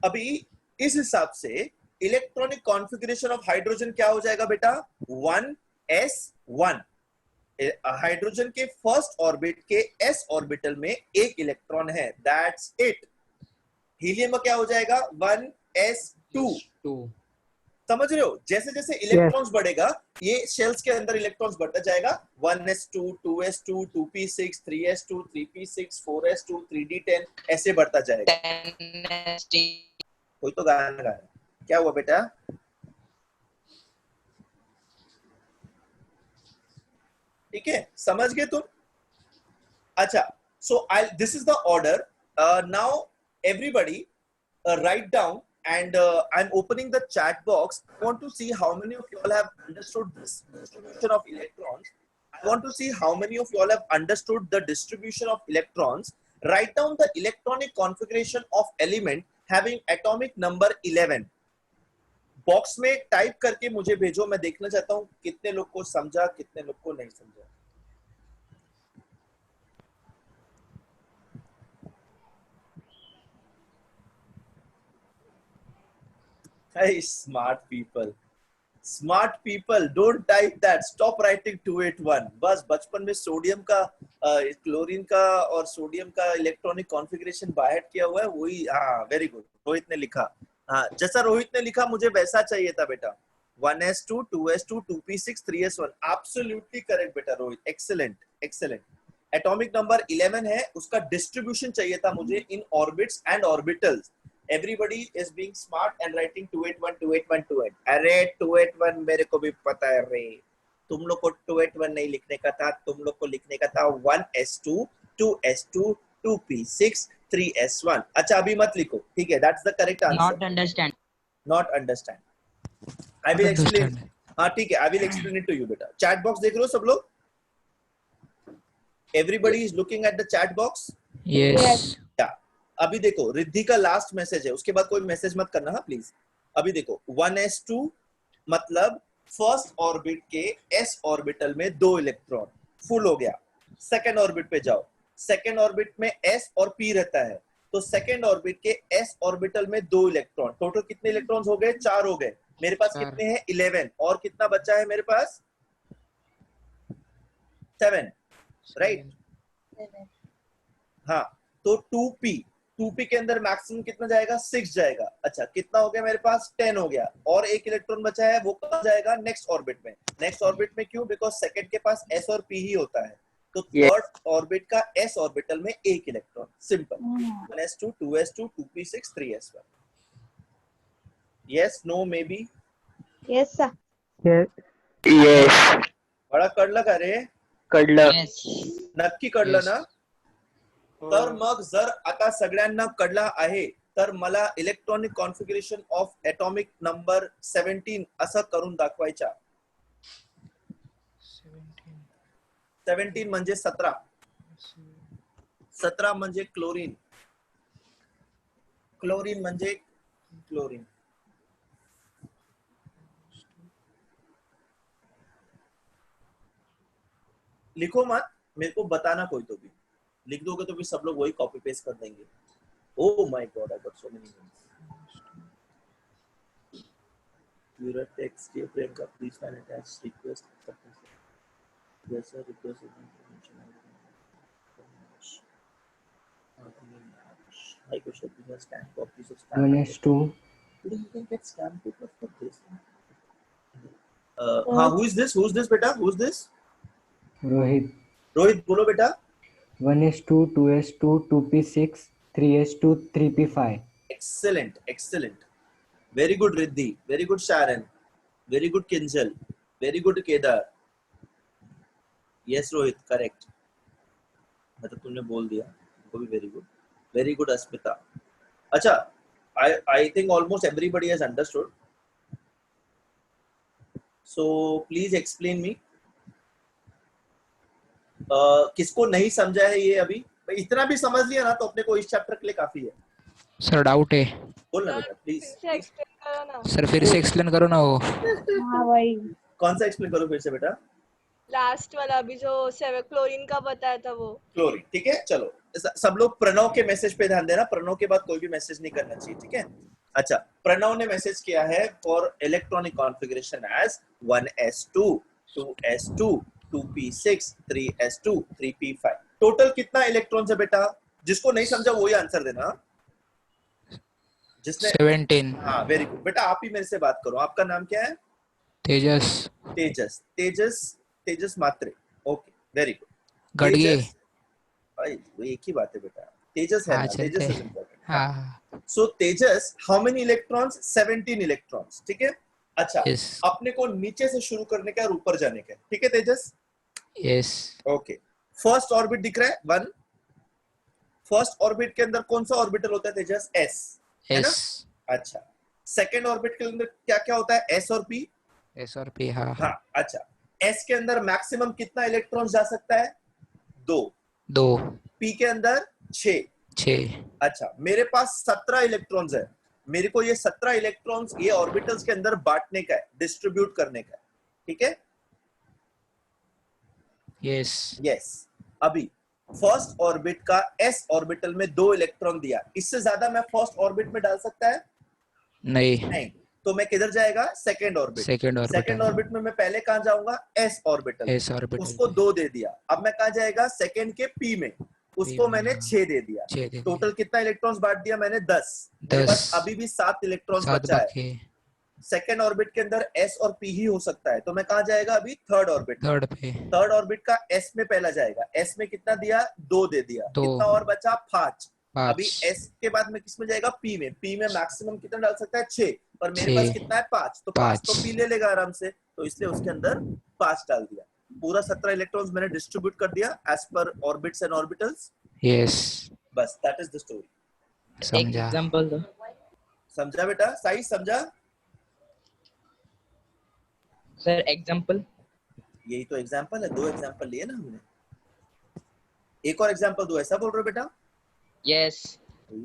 अभी इस हिसाब से इलेक्ट्रॉनिक कॉन्फ़िगरेशन ऑफ हाइड्रोजन क्या हो जाएगा बेटा? 1s1. हाइड्रोजन के फर्स्ट ऑर्बिट के एस ऑर्बिटल में एक इलेक्ट्रॉन है, दैट्स इट. हीलियम में क्या हो जाएगा? 1s2. समझ रहे हो? जैसे जैसे इलेक्ट्रॉन्स बढ़ेगा, ये शेल्स के अंदर इलेक्ट्रॉन्स बढ़ता जाएगा. 1s2, 2s2, 2p6, 3s2, 3p6, 4s2, 3d10, ऐसे बढ़ता जाएगा. कोई तो गाना गा रहा है. क्या हुआ बेटा? ठीक है, समझ गए तुम? अच्छा, so this is the order. Now everybody write down, and I'm opening the chat box. I want to see how many of you all have understood this distribution of electrons. I want to see how many of you all have understood the distribution of electrons. Write down the electronic configuration of element having atomic number 11. Box में type करके मुझे भेजो. मैं देखना चाहता हूं कितने लोग को समझा, कितने लोग को नहीं समझा. Hey, smart people, don't type that. Stop writing 281. बस बचपन में सोडियम का, क्लोरीन का और सोडियम का इलेक्ट्रॉनिक कॉन्फ़िगरेशन बाहर किया हुआ है, वही. हाँ, वेरी गुड. रोहित ने लिखा. हाँ, जैसा रोहित ने लिखा मुझे वैसा चाहिए था बेटा. 1s2, 2s2, 2p6, 3s1. Absolutely correct बेटा रोहित. एक्सेलेंट. एटॉमिक नंबर 11 है, उसका डिस्ट्रीब्यूशन चाहिए था मुझे in orbits and orbitals. Everybody is being smart and writing 281, 281, 281. अरे 281 मेरे को भी पता है रे. तुम लोग को 281 नहीं लिखने का था, तुम लोग को लिखने का था 1s2, 2s2, 2p6, 3s1. अच्छा, अभी मत लिखो, ठीक है? That's the correct answer. Not understand. I will explain. हाँ ठीक है, I will explain it to you बेटा. Chat box देख रहे हो सब लोग? Everybody is looking at the chat box. Yes. अभी देखो, रिद्धि का लास्ट मैसेज है, उसके बाद कोई मैसेज मत करना, हाँ प्लीज. अभी देखो, 1s2 मतलब फर्स्ट ऑर्बिट के एस ऑर्बिटल में 2 इलेक्ट्रॉन फुल हो गया. सेकेंड ऑर्बिट पे जाओ. सेकेंड ऑर्बिट में एस और पी रहता है, तो सेकेंड ऑर्बिट के एस ऑर्बिटल में 2 इलेक्ट्रॉन. टोटल कितने इलेक्ट्रॉन्स हो गए? 4 हो गए. मेरे पास कितने हैं? 11. और कितना बचा है मेरे पास? 7. राइट. हाँ, तो 2p के अंदर मैक्सिमम कितना जाएगा? 6 जाएगा. अच्छा, कितना हो गया मेरे पास? 10 हो गया. और एक इलेक्ट्रॉन बचा है, वो कहाँ जाएगा? नेक्स्ट ऑर्बिट में. नेक्स्ट ऑर्बिट में क्यों? बिकॉज सेकंड के पास s और p ही होता है, तो थर्ड ऑर्बिट का s ऑर्बिटल में एक electron. Simple. 1s2, 2s2, 2p6, 3s1. yes, no, maybe. Yes sir. Yes. बडा कळलं का रे? कळलं. नक्की कळलं ना? तर मग जर आता सगळ्यांना कळला आहे, तर मला electronic configuration of atomic number 17 असं करून दाखवायच्या. 17 म्हणजे 17. 17 म्हणजे क्लोरीन. क्लोरीन म्हणजे क्लोरीन. लिखो मत, मेरे को बताना कोई तो भी. लिख दोगे तो भी सब लोग वही कॉपी पेस्ट कर देंगे. Oh my God, I got so many names. Pure text, dear Priyanka, please find attached request. Yes, sir, request information. Hi, question. We have stamp copies of stamp. 1s2. You can get stamp paper for this. Who is this? Who's this, beta? Who's this? Rohit. Rohit, bolo beta. 1s2, 2s2, 2p6, 3s2, 3p5. Excellent, excellent. Very good, Riddhi. Very good, Sharon. Very good, Kinjal. Very good, Kedar. Yes, Rohit, correct. मतलब तुमने बोल दिया, वो भी very good. Very good, Asmita. अच्छा, I think almost everybody has understood. So please explain me. किसको नहीं समझा है ये अभी? इतना भी समझ लिया ना तो अपने को इस चैप्टर के लिए काफी है. सर डाउट है बोलना बेटा प्लीज. सर, फिर से एक्सप्लेन करो ना वो. हाँ वही. कौन सा एक्सप्लेन करो फिर से बेटा? लास्ट वाला अभी जो क्लोरीन का बताया था वो. क्लोरीन, ठीक है. चलो सब लोग प्रणव के मैसेज पे ध्यान देना. प्रणव के बाद कोई भी मैसेज नहीं करना चाहिए, ठीक है. अच्छा, प्रणव ने मैसेज किया है for electronic configuration as 1s2, 2s2, 2p6, 3s2, 3p5. Total कितना इलेक्ट्रॉन्स है बेटा? जिसको नहीं समझा वही आंसर देना. जिसने 17. हाँ, वेरी गुड बेटा. आप ही मेरे से बात करो. आपका नाम क्या है? Tejas. Tejas. Tejas, Tejas Matre. Okay, very good. Gadge. भाई वो एक ही बात है बेटा. तेजस है ना, तेजस इज इंपॉर्टेंट. हाँ. सो तेजस, हाउ मेनी इलेक्ट्रॉन्स? 17 इलेक्ट्रॉन्स, ठीक है. अच्छा, Yes. अपने को नीचे से शुरू करने का और ऊपर जाने का, ठीक है तेजस? यस. ओके. फर्स्ट ऑर्बिट दिख रहा है 1. फर्स्ट ऑर्बिट के अंदर कौन सा ऑर्बिटल होता है तेजस? S, है ना? एस. अच्छा, सेकंड ऑर्बिट के अंदर क्या क्या होता है? S और P. एस और पी. हाँ. हाँ, अच्छा. S के अंदर मैक्सिमम कितना इलेक्ट्रॉन जा सकता है? 2. 2. P के अंदर 6. 6. अच्छा, मेरे पास 17 इलेक्ट्रॉन्स है. मेरे को ये 17 इलेक्ट्रॉन्स ये ऑर्बिटल्स के अंदर बांटने का है, डिस्ट्रीब्यूट करने का है, ठीक है. यस. यस. अभी फर्स्ट ऑर्बिट का S ऑर्बिटल में 2 इलेक्ट्रॉन दिया. इससे ज्यादा मैं फर्स्ट ऑर्बिट में डाल सकता है? नहीं. तो मैं किधर जाएगा? Second orbit. Second orbit. Second orbit में मैं पहले कहां जाऊंगा? S orbital. S orbital. उसको 2 दे दिया. अब मैं कहां जाएगा? सेकंड के P में. उसको मैंने 6 दे दिया. टोटल कितना इलेक्ट्रॉन्स बांट दिया मैंने? 10. बस अभी भी 7 इलेक्ट्रॉन्स बचा है. सेकेंड ऑर्बिट के अंदर S और P ही हो सकता है. तो मैं कहां जाएगा अभी? Third orbit. थर्ड पे. थर्ड ऑर्बिट का S में पहला जाएगा. S में कितना दिया? 2 दे दिया. 2. कितना और बचा? 5. 5. अभी S के बाद में किस में जाएगा? P में. P में मैक्सिमम कितना डाल सकता है? 6. पर मेरे पास कितना है? 5. तो 5 तो P ले लेगा आराम से. तो इसलिए उसके अंदर 5 डाल दिया. पूरा 17 इलेक्ट्रॉन्स मैंने डिस्ट्रीब्यूट कर दिया एज पर ऑर्बिट्स एंड ऑर्बिटल्स. यस. बस दैट इज द स्टोरी. समझा. एग्जांपल दो. समझा बेटा? साई समझा? Sir example. यही तो एग्जांपल है. 2 एग्जांपल लिए ना हमने. एक और एग्जांपल दो, ऐसा बोल रहे हो बेटा? यस.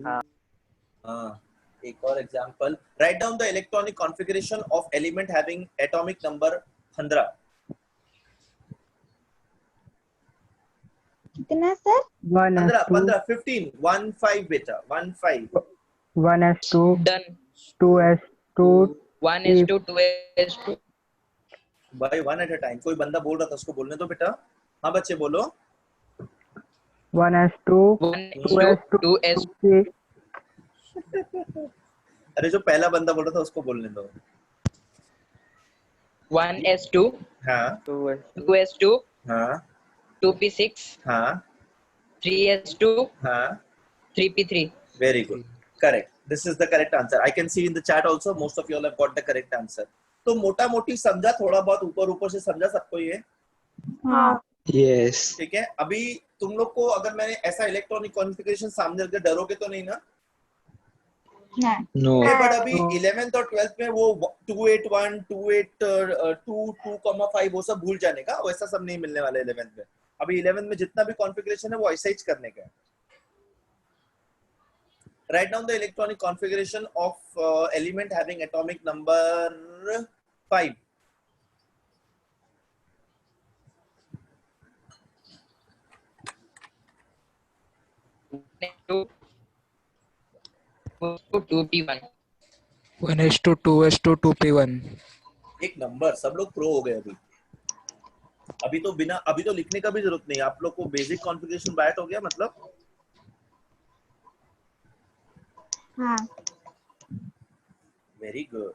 हाँ, एक और example. Write down the electronic configuration of element having atomic number 15. कितना सर? 15 15 15 बेटा. 15. 1s2, done. 2s2, 1s2, 2s2. भाई 1 एट अ टाइम. कोई बंदा बोल रहा था, उसको बोलने दो बेटा. हाँ बच्चे बोलो. 1s2, 1s2, 2s2. अरे जो पहला बंदा बोल रहा था उसको बोलने दो. 1s2, हाँ 2s2, हाँ 2p6, हाँ 3s2, हाँ. 3p3. Very good. Correct. This is the correct answer. I can see in the chat also most of you all have got the correct answer. तो मोटा मोटी समझा, थोड़ा बहुत ऊपर ऊपर से समझा सबको ये? हाँ. यस. ठीक है. अभी तुम लोग को अगर मैंने ऐसा इलेक्ट्रॉनिक कॉन्फ़िगरेशन सामने रख के डरोगे तो नहीं ना? No. बट अभी 11th और 12th में वो 281 282.5 वो सब भूल जाने का, वैसा सब नहीं मिलने वाला 11th में। अभी 11th में जितना भी कॉन्फ़िगरेशन है वो ऐसा ही करने का है। Write down the electronic configuration of element having atomic number 5. One is to two is to 2p1. एक नंबर, सब लोग प्रो हो गए अभी। अभी तो लिखने का भी जरूरत नहीं, आप लोग को बेसिक कॉन्फ़िगरेशन बाइट हो गया मतलब। हाँ। Very good.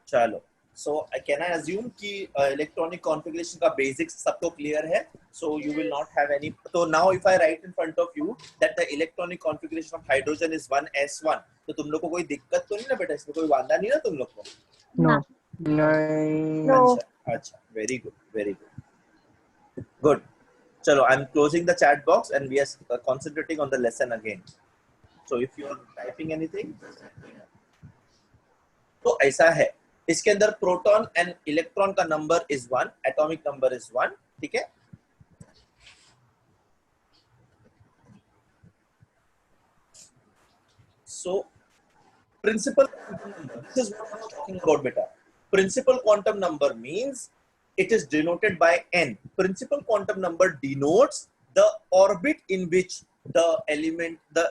चलो, so can I assume कि electronic configuration का basics सबको clear है? So you will not have any. So now if I write in front of you that the electronic configuration of hydrogen is 1s1, तो तुम लोग को कोई दिक्कत तो नहीं ना बेटा, इसमें कोई वांदा नहीं ना तुम लोग को? No. नहीं। अच्छा, very good, good. चलो, I'm closing the chat box and we are concentrating on the lesson again. So if you are typing anything, तो ऐसा है, इसके अंदर प्रोटॉन एंड इलेक्ट्रॉन का number is 1, atomic number is 1, ठीक है। So principal, this is what I am talking about बेटा। Principal quantum number means it is denoted by n. Principal quantum number denotes the orbit in which the element, the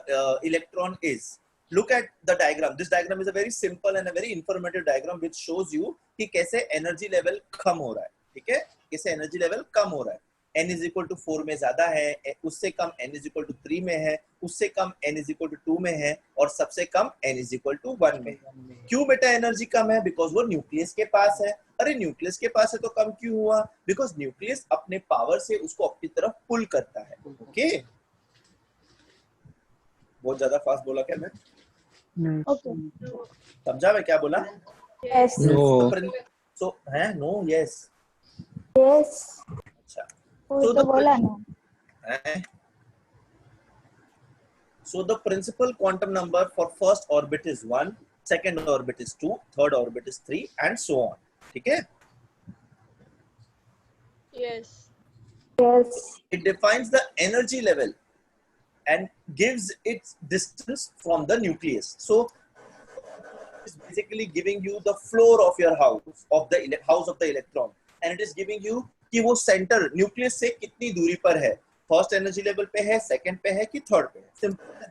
electron is. Look at the diagram. This diagram is a very simple and a very informative diagram which shows you कि कैसे energy level कम हो रहा है, ठीक है, कैसे energy level कम हो रहा है। n is equal to 4 में ज्यादा है, उससे कम n is equal to 3 में है, उससे कम n is equal to 2 में है, और सबसे कम n is equal to 1 में है। क्यों बेटा एनर्जी कम है? बिकॉज वो न्यूक्लियस के पास है। अरे न्यूक्लियस के पास है तो कम क्यों हुआ? बिकॉज न्यूक्लियस अपने पावर से उसको अपनी तरफ पुल करता है। ओके, बहुत ज्यादा फास्ट बोला क्या मैं? ओके। समझा मैं क्या बोला? यस। No. सो है नो यस। यस। अच्छा, कोई तो बोला ना। So the principal quantum number for first orbit is 1, second orbit is 2, third orbit is 3 and so on. ठीक है? Yes. Yes. It defines the energy level and gives its distance from the nucleus. So it's basically giving you the floor of your house, of the house of the electron, and it is giving you कि वो center nucleus से कितनी दूरी पर है, first energy level पे है, second पे है कि थर्ड पे है। सिंपल है।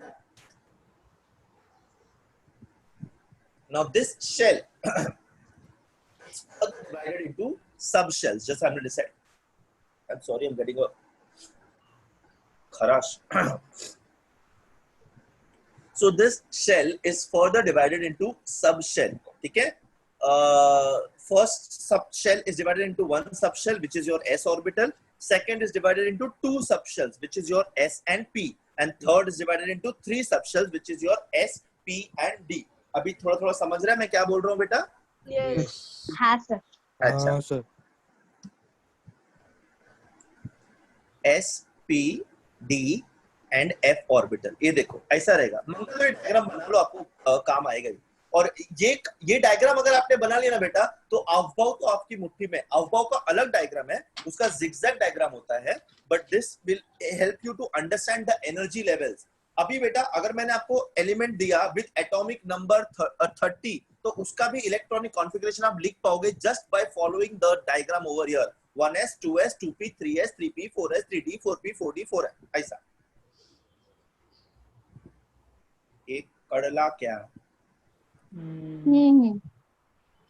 Now this shell is divided into subshells, just I'm going to say. I'm sorry, I'm getting a kharash. So this shell is further divided into subshell. ठीक है? First subshell is divided into one subshell, which is your s orbital. Second is divided into two subshells, which is your s and p, and third is divided into three subshells, which is your s, p and d. अभी थोड़ा थोड़ा समझ रहा है मैं क्या बोल रहा हूँ बेटा? Yes. हाँ सर। अच्छा, हाँ sir. s, p, d and f orbital, ये देखो ऐसा रहेगा। मंगल में डायग्राम बना लो, आपको काम आएगा। और ये डायग्राम अगर आपने बना लिया ना बेटा, तो अवभाव तो आपकी मुट्ठी में। अवभाव का अलग डायग्राम है, उसका जिगजैग डायग्राम होता है, but this will help you to understand the energy levels. अभी बेटा अगर मैंने आपको एलिमेंट दिया विद एटॉमिक नंबर 30, तो उसका भी इलेक्ट्रॉनिक कॉन्फ़िगरेशन आप लिख पाओगे just by following the diagram over here. 1s 2s 2p 3s 3p 4s 3d 4p 4d 4f, ऐसा। एक कड़ला क्या?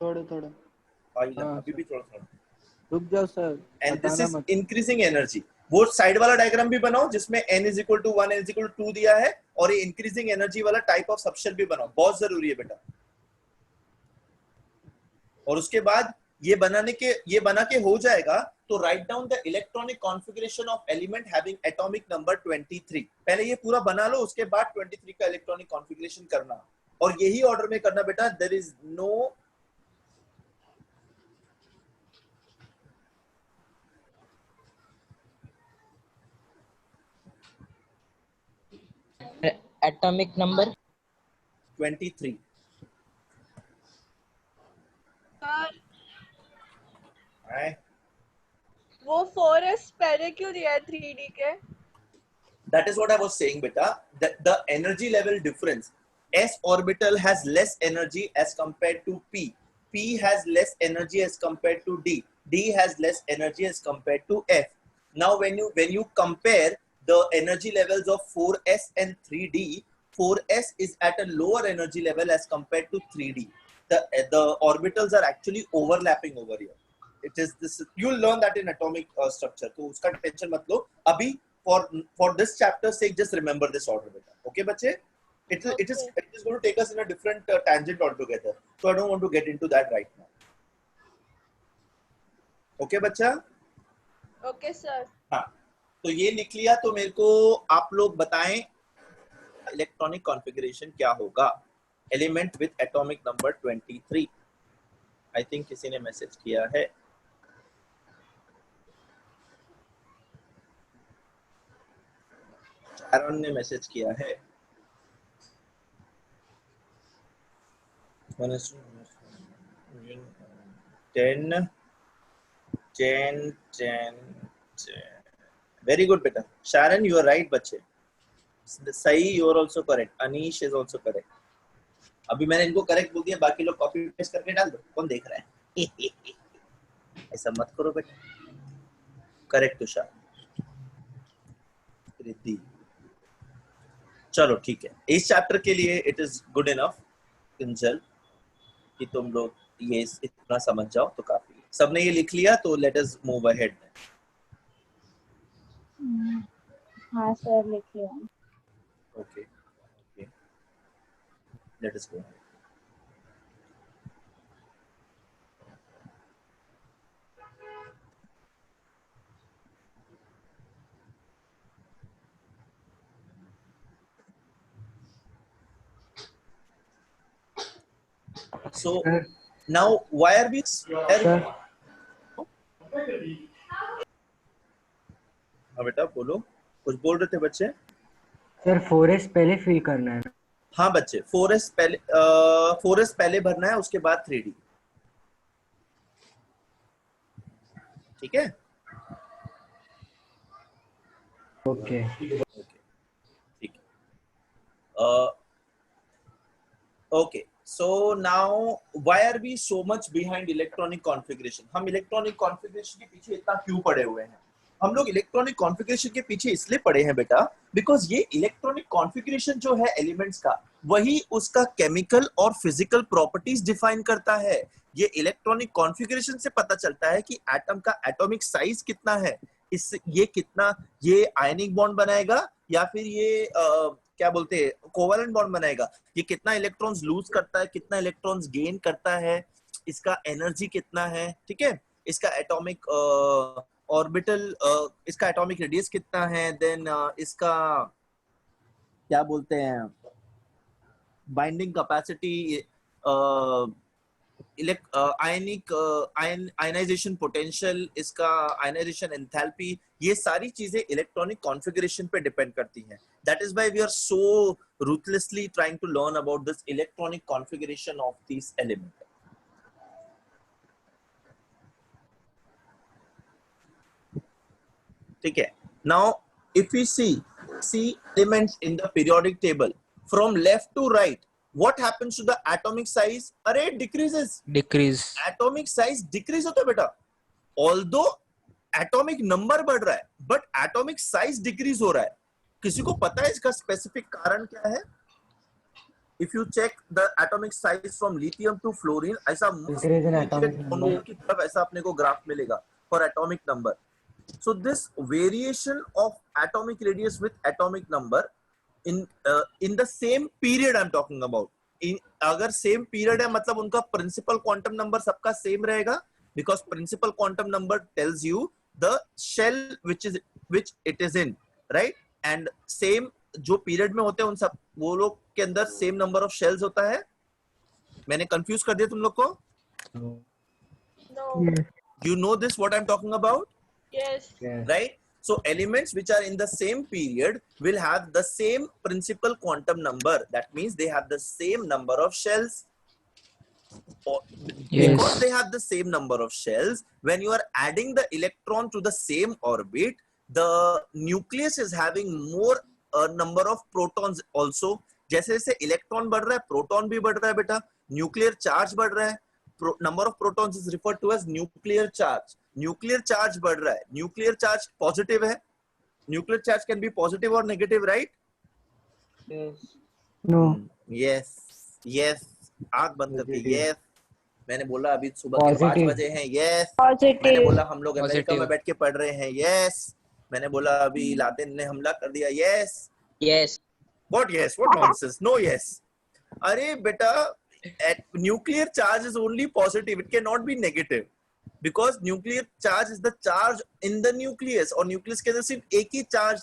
थोड़ा थोड़ा अभी भी थोड़ा थोड़ा रुक जाओ sir. And this is increasing energy. वो साइड वाला डायग्राम भी बनाओ जिसमें n is equal to 1, n is equal to 2 दिया है, और ये इंक्रीजिंग एनर्जी वाला टाइप ऑफ सबशेल भी बनाओ, बहुत जरूरी है बेटा। और उसके बाद ये बना के हो जाएगा, तो write down the electronic configuration of element having atomic number 23। पहले ये पूरा बना लो, उसके बाद 23 का इलेक्ट्रॉनिक कॉन्फ़िगरेशन करना, और यही ऑर्डर में करना बेटा। There is no atomic number 23. Sir Right? वो 4s पहले क्यों दिया है 3D के? That is what I was saying, beta. That the energy level difference, s orbital has less energy as compared to p. P has less energy as compared to d. D has less energy as compared to f. Now, when you compare the energy levels of 4s and 3d, 4s is at a lower energy level as compared to 3d. The orbitals are actually overlapping over here. It is this. You'll learn that in atomic structure. तो उसका tension मत लो. अभी for this chapter's sake, just remember this order, beta. Okay, bache? It is going to take us in a different tangent altogether. So I don't want to get into that right now. Okay, बच्चा? Okay sir. हाँ. तो ये लिख लिया तो मेरे को आप लोग बताएं इलेक्ट्रॉनिक कॉन्फ़िगरेशन क्या होगा. Element with atomic number 23. I think किसी ने मैसेज किया है. एरन ने मैसेज किया है. 10. Very good, beta. Sharon, you are right, बच्चे. सही, you are also correct. Anish is also correct. अभी मैंने इनको करेक्ट बोल दिया, बाकी लोग कॉपी पेस्ट करके डाल दो. कौन देख रहा है? ऐसा मत करो बेटा. करेक्ट तुषार. रिद्धि. चलो ठीक है. इस चैप्टर के लिए it is good enough Kinjal कि तुम लोग ये इतना समझ जाओ तो काफी है. सबने ये लिख लिया तो लेट अस मूव अहेड. हाँ सर लिख लिया. Okay. Let us go. So now why are we हाँ बेटा बोलो. कुछ बोल रहे थे बच्चे. सर 4s पहले फिल करना है. हाँ बच्चे 4s पहले भरना है, उसके बाद 3D. ठीक है. ओके. ठीक है. Okay, so now why are we so much behind electronic configuration? हम इलेक्ट्रॉनिक कॉन्फ़िगरेशन के पीछे इतना क्यों पड़े हुए हैं? हम लोग इलेक्ट्रॉनिक कॉन्फ़िगरेशन के पीछे इसलिए पड़े हैं बेटा, बिकॉज ये इलेक्ट्रॉनिक कॉन्फ़िगरेशन जो है एलिमेंट्स का, वही उसका केमिकल और फिजिकल प्रॉपर्टीज डिफाइन करता है. ये इलेक्ट्रॉनिक कॉन्फ़िगरेशन से पता चलता है कि एटम का एटॉमिक साइज कितना है, इस ये कितना ये आयनिक बॉन्ड बनाएगा या फिर ये क्या बोलते हैं कोवलेंट बॉन्ड बनाएगा, ये कितना इलेक्ट्रॉन्स लूज करता है, कितना इलेक्ट्रॉन्स गेन करता है, इसका एनर्जी कितना है. ठीक है. इसका एटॉमिक ऑर्बिटल, इसका एटॉमिक रेडियस कितना है, देन इसका क्या बोलते हैं बाइंडिंग कैपेसिटी, आयनाइजेशन पोटेंशियल, इसका आयनाइजेशन एंथैल्पी, ये सारी चीजें इलेक्ट्रॉनिक कॉन्फ़िगरेशन पे डिपेंड करती हैं. That is why we are so ruthlessly trying to learn about this electronic configuration of this element. ठीक है. Now if we see elements in the periodic table from left to right, what happens to the atomic size? अरे decrease. Atomic size decrease होता है बेटा. Although atomic number बढ़ रहा है, but atomic size decrease हो रहा है. किसी को पता है इसका specific कारण क्या है? If you check the atomic size from lithium to fluorine, ऐसा की तरफ ऐसा अपने को ग्राफ मिलेगा for atomic number. So this variation of atomic radius with atomic number in the same period I'm talking about. अगर सेम पीरियड है मतलब उनका प्रिंसिपल क्वांटम नंबर सबका सेम रहेगा, because principal quantum number tells you the shell which it is in, right? And same जो period में होते हैं उन सब वो लोग के अंदर सेम नंबर ऑफ शेल्स होता है. मैंने कंफ्यूज कर दिया तुम लोग को? No. You know this what I'm talking about? Yes. Right? So elements which are in the same period will have the same principal quantum number. That means they have the same number of shells. Because they have the same number of shells, when you are adding the electron to the same orbit, the nucleus is having more number of protons also. जैसे जैसे electron बढ़ रहा है, proton भी बढ़ रहा है बेटा, न्यूक्लियर चार्ज बढ़ रहा है. Number of protons is referred to as nuclear charge. Nuclear charge बढ़ रहा है. न्यूक्लियर चार्ज पॉजिटिव है. Nuclear charge can be positive और negative, right? No. Yes yes. आंख बंद करके यस. मैंने बोला अभी सुबह के 5 बजे हैं. यस. मैंने बोला हम लोग अमेरिका में बैठ के पढ़ रहे हैं. यस. मैंने बोला अभी लादेन ने हमला कर दिया. Yes. Yes. What yes? What nonsense? No yes. अरे बेटा, nuclear charge is only positive. It cannot be negative because nuclear charge is the charge in the nucleus. और nucleus के अंदर सिर्फ एक ही charge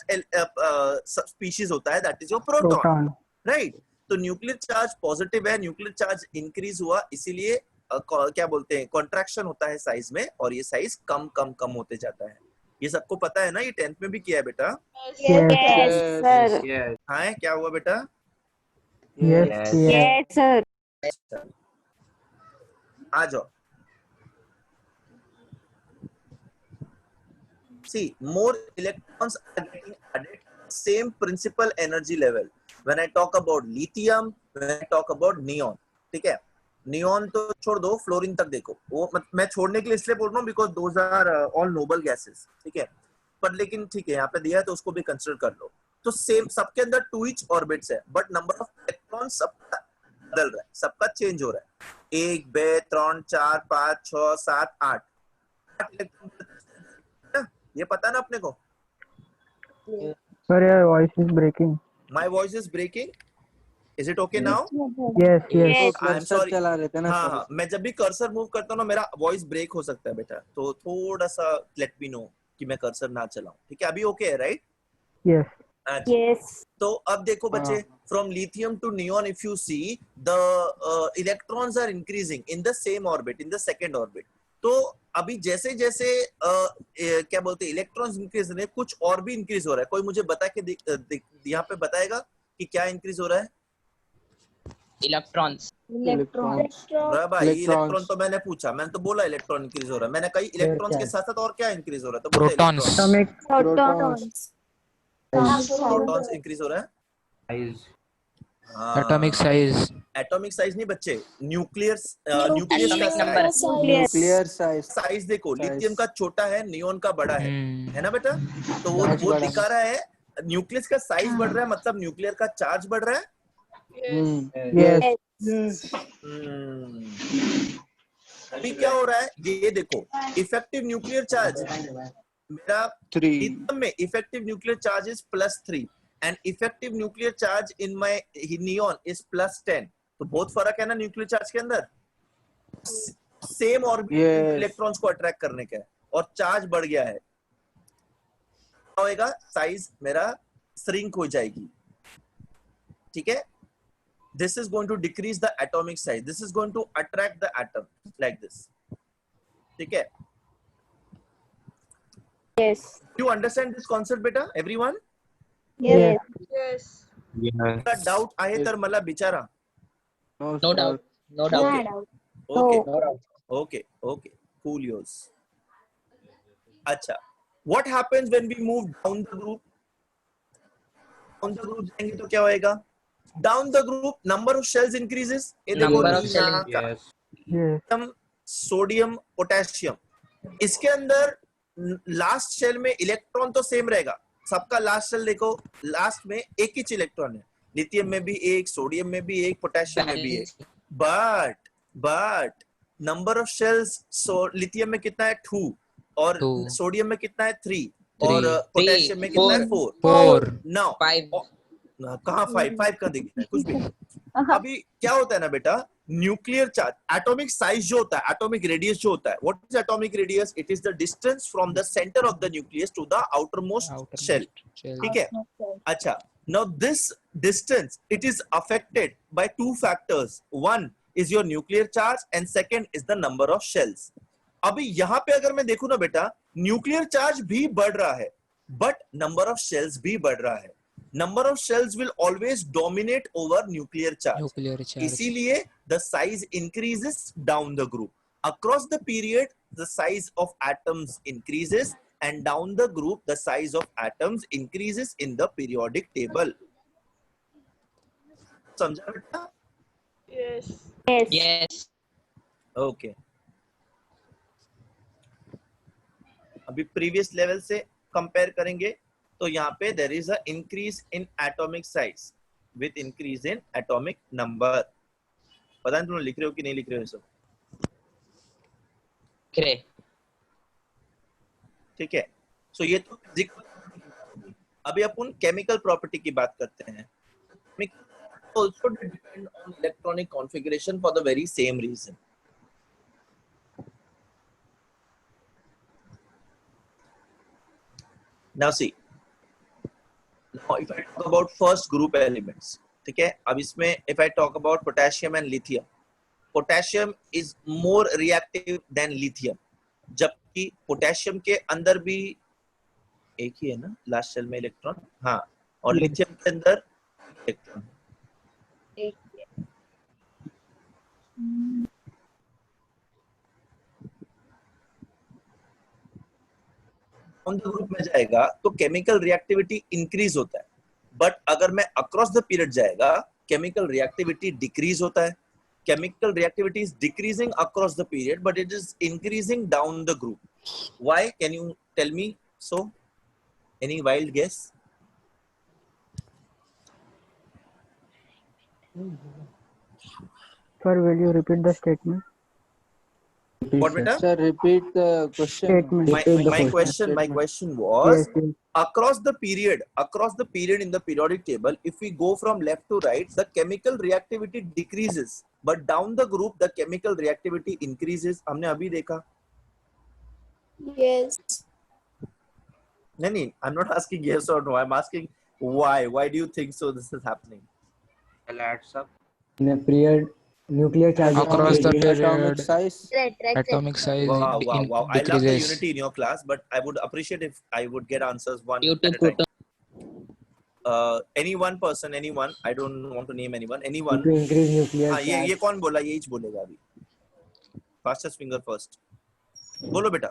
species होता है, that is your proton. Right? तो nuclear charge positive है. nuclear charge increase हुआ, इसीलिए क्या बोलते हैं, contraction होता है size में, और ये size कम कम कम होते जाता है. ये सबको पता है ना? ये 10th में भी किया है बेटा. Yes, sir. हाँ, क्या हुआ बेटा? Yes. Yes, sir. आ जाओ. See, more electrons are getting added, same principal energy level. When I talk about lithium, when I talk about neon, ठीक है? नियॉन तो छोड़ दो, फ्लोरीन तक देखो. वो मैं छोड़ने के लिए इसलिए बोल रहा हूँ because those are all noble gases. ठीक है, पर लेकिन ठीक है, यहाँ पे दिया है तो उसको भी कंसिडर कर लो. तो सेम सबके अंदर 2 each ऑर्बिट्स है, बट नंबर ऑफ इलेक्ट्रॉन सबका बदल रहा है, सबका चेंज हो रहा है. 1 2 3 4 5 6 7 8 इलेक्ट्रॉन. ये पता ना अपने को. Sorry, your voice is breaking. My voice is breaking. Is it okay now? Yes, yes. I'm sorry. चला रहे थे ना. हाँ हाँ, मैं जब भी कर्सर मूव करता हूँ ना, मेरा वॉइस ब्रेक हो सकता है बेटा, तो थोड़ा सा लेट मी नो कि मैं कर्सर ना चलाऊं. ठीक है, अभी ओके है, राइट? Yes. Yes. तो अब देखो बच्चे, from lithium to neon if you see the electrons are increasing in the same orbit, in the second orbit. तो अभी जैसे जैसे क्या बोलते हैं, इलेक्ट्रॉन्स इंक्रीज हो रहे हैं, कुछ और भी इंक्रीज हो रहा है. कोई मुझे बता के यहाँ पे बताएगा कि क्या इंक्रीज हो रहा है? Electrons. भाई इलेक्ट्रॉन तो मैंने पूछा, मैंने तो बोला इलेक्ट्रॉन इंक्रीज हो रहा है. मैंने कही इलेक्ट्रॉन्स के साथ साथ और क्या इंक्रीज हो रहा है? तो Protons. Atomic. Protons. Protons increase हो रहा है. Atomic size. एटॉमिक साइज नहीं बच्चे, nuclear Atomic number. Nuclear size. Size देखो, लिथियम का छोटा है, नियॉन का बड़ा है ना बेटा? तो वो बड़ा दिखा रहा है न्यूक्लियस का साइज बढ़ रहा है, मतलब न्यूक्लियर का चार्ज बढ़ रहा है. Yes. अभी क्या हो रहा है ये देखो, इफेक्टिव न्यूक्लियर चार्ज मेरा 3. लिथियम में effective nuclear charge is +3 and effective nuclear charge in my neon is +10. तो बहुत फर्क है ना न्यूक्लियर चार्ज के अंदर. सेम ऑर्बिट इलेक्ट्रॉन्स को अट्रैक्ट करने का है, और चार्ज बढ़ गया है. क्या होएगा? साइज मेरा श्रिंक हो जाएगी. ठीक है, this is going to decrease the atomic size, this is going to attract the atom like this. ठीक है? Yes. You understand this concept beta everyone? Yes. Yes. का डाउट आहे तर मला विचारा. No doubt. No doubt. No doubt. Okay. No doubt. Okay. Okay. Cool yours. अच्छा. What happens when we move down the group? Down the group जाएंगे तो क्या होएगा? Down the group, number of shells increases. Number of shells. Yes. Sodium potassium, इसके अंदर last shell में electron तो same रहेगा. सबका लास्ट शेल देखो, लास्ट में एक ही इलेक्ट्रॉन है. लिथियम में भी एक, सोडियम में भी एक, पोटेशियम में भी एक. But number of shells, lithium में कितना है? 2. और सोडियम में कितना है? 3. और पोटेशियम में कितना है? 4. नाउ 5. कहाँ 5 का दिख रहा है? कुछ भी. अभी क्या होता है ना बेटा, न्यूक्लियर चार्ज, एटॉमिक साइज जो होता है, एटॉमिक रेडियस जो होता है, what is atomic radius? It is the distance from the centre of the nucleus to the outermost shell. ठीक है? अच्छा, now this distance it is affected by 2 factors. One is your nuclear charge and second is the number of shells. अभी यहाँ पे अगर मैं देखूं ना बेटा, न्यूक्लियर चार्ज भी बढ़ रहा है, बट नंबर ऑफ शेल्स भी बढ़ रहा है. Number of shells will always dominate over nuclear charge. Nuclear charge. इसीलिए the size increases down the group. Across the period, the size of atoms increases, and down the group, the size of atoms increases in the periodic table. समझा बेटा? Yes. Yes. Okay. अभी previous level से compare करेंगे तो यहाँ पे there is a increase in atomic size with increase in atomic number. पता नहीं तुम लिख रहे हो कि नहीं लिख रहे हो सब? Gray. ठीक है. So ये तो physical. अभी अपन chemical property की बात करते हैं. Also depend on electronic configuration for the very same reason. Now see. Now if I talk about first group elements, ठीक है. अब इसमें if I talk about potassium and lithium, potassium is more reactive than lithium. जबकि potassium के अंदर भी एक ही है ना लास्ट शेल में इलेक्ट्रॉन. हाँ. और लिथियम के अंदर इलेक्ट्रॉन. ऑन द ग्रुप में जाएगा तो केमिकल रिएक्टिविटी इंक्रीज होता है. बट अगर मैं अक्रॉस द पीरियड जाएगा केमिकल रिएक्टिविटी डिक्रीज होता है. Chemical reactivity is decreasing across the period but it is increasing down the group. Why? Can you tell me so? Any wild guess? Sir, will you repeat the statement? What beta? Sir, repeat the question. Statement. My question was Yes, yes. across the period in the periodic table, if we go from left to right, the chemical reactivity decreases, but down the group the chemical reactivity increases. हमने अभी देखा. Yes. नहीं, I'm not asking yes or no. I'm asking why. Why do you think so? This is happening. I'll add some. In the period, nuclear charge Across the period, Atomic size. atomic size Wow. I love the decreases. unity in your class, but I would appreciate if I would get answers one Due to at a time. proton. Any one person, anyone. I don't want to name anyone. Anyone. to increase nuclear हाँ, charge. ये कौन बोला? ये ही बोलेगा अभी. Fastest finger first. बोलो बेटा.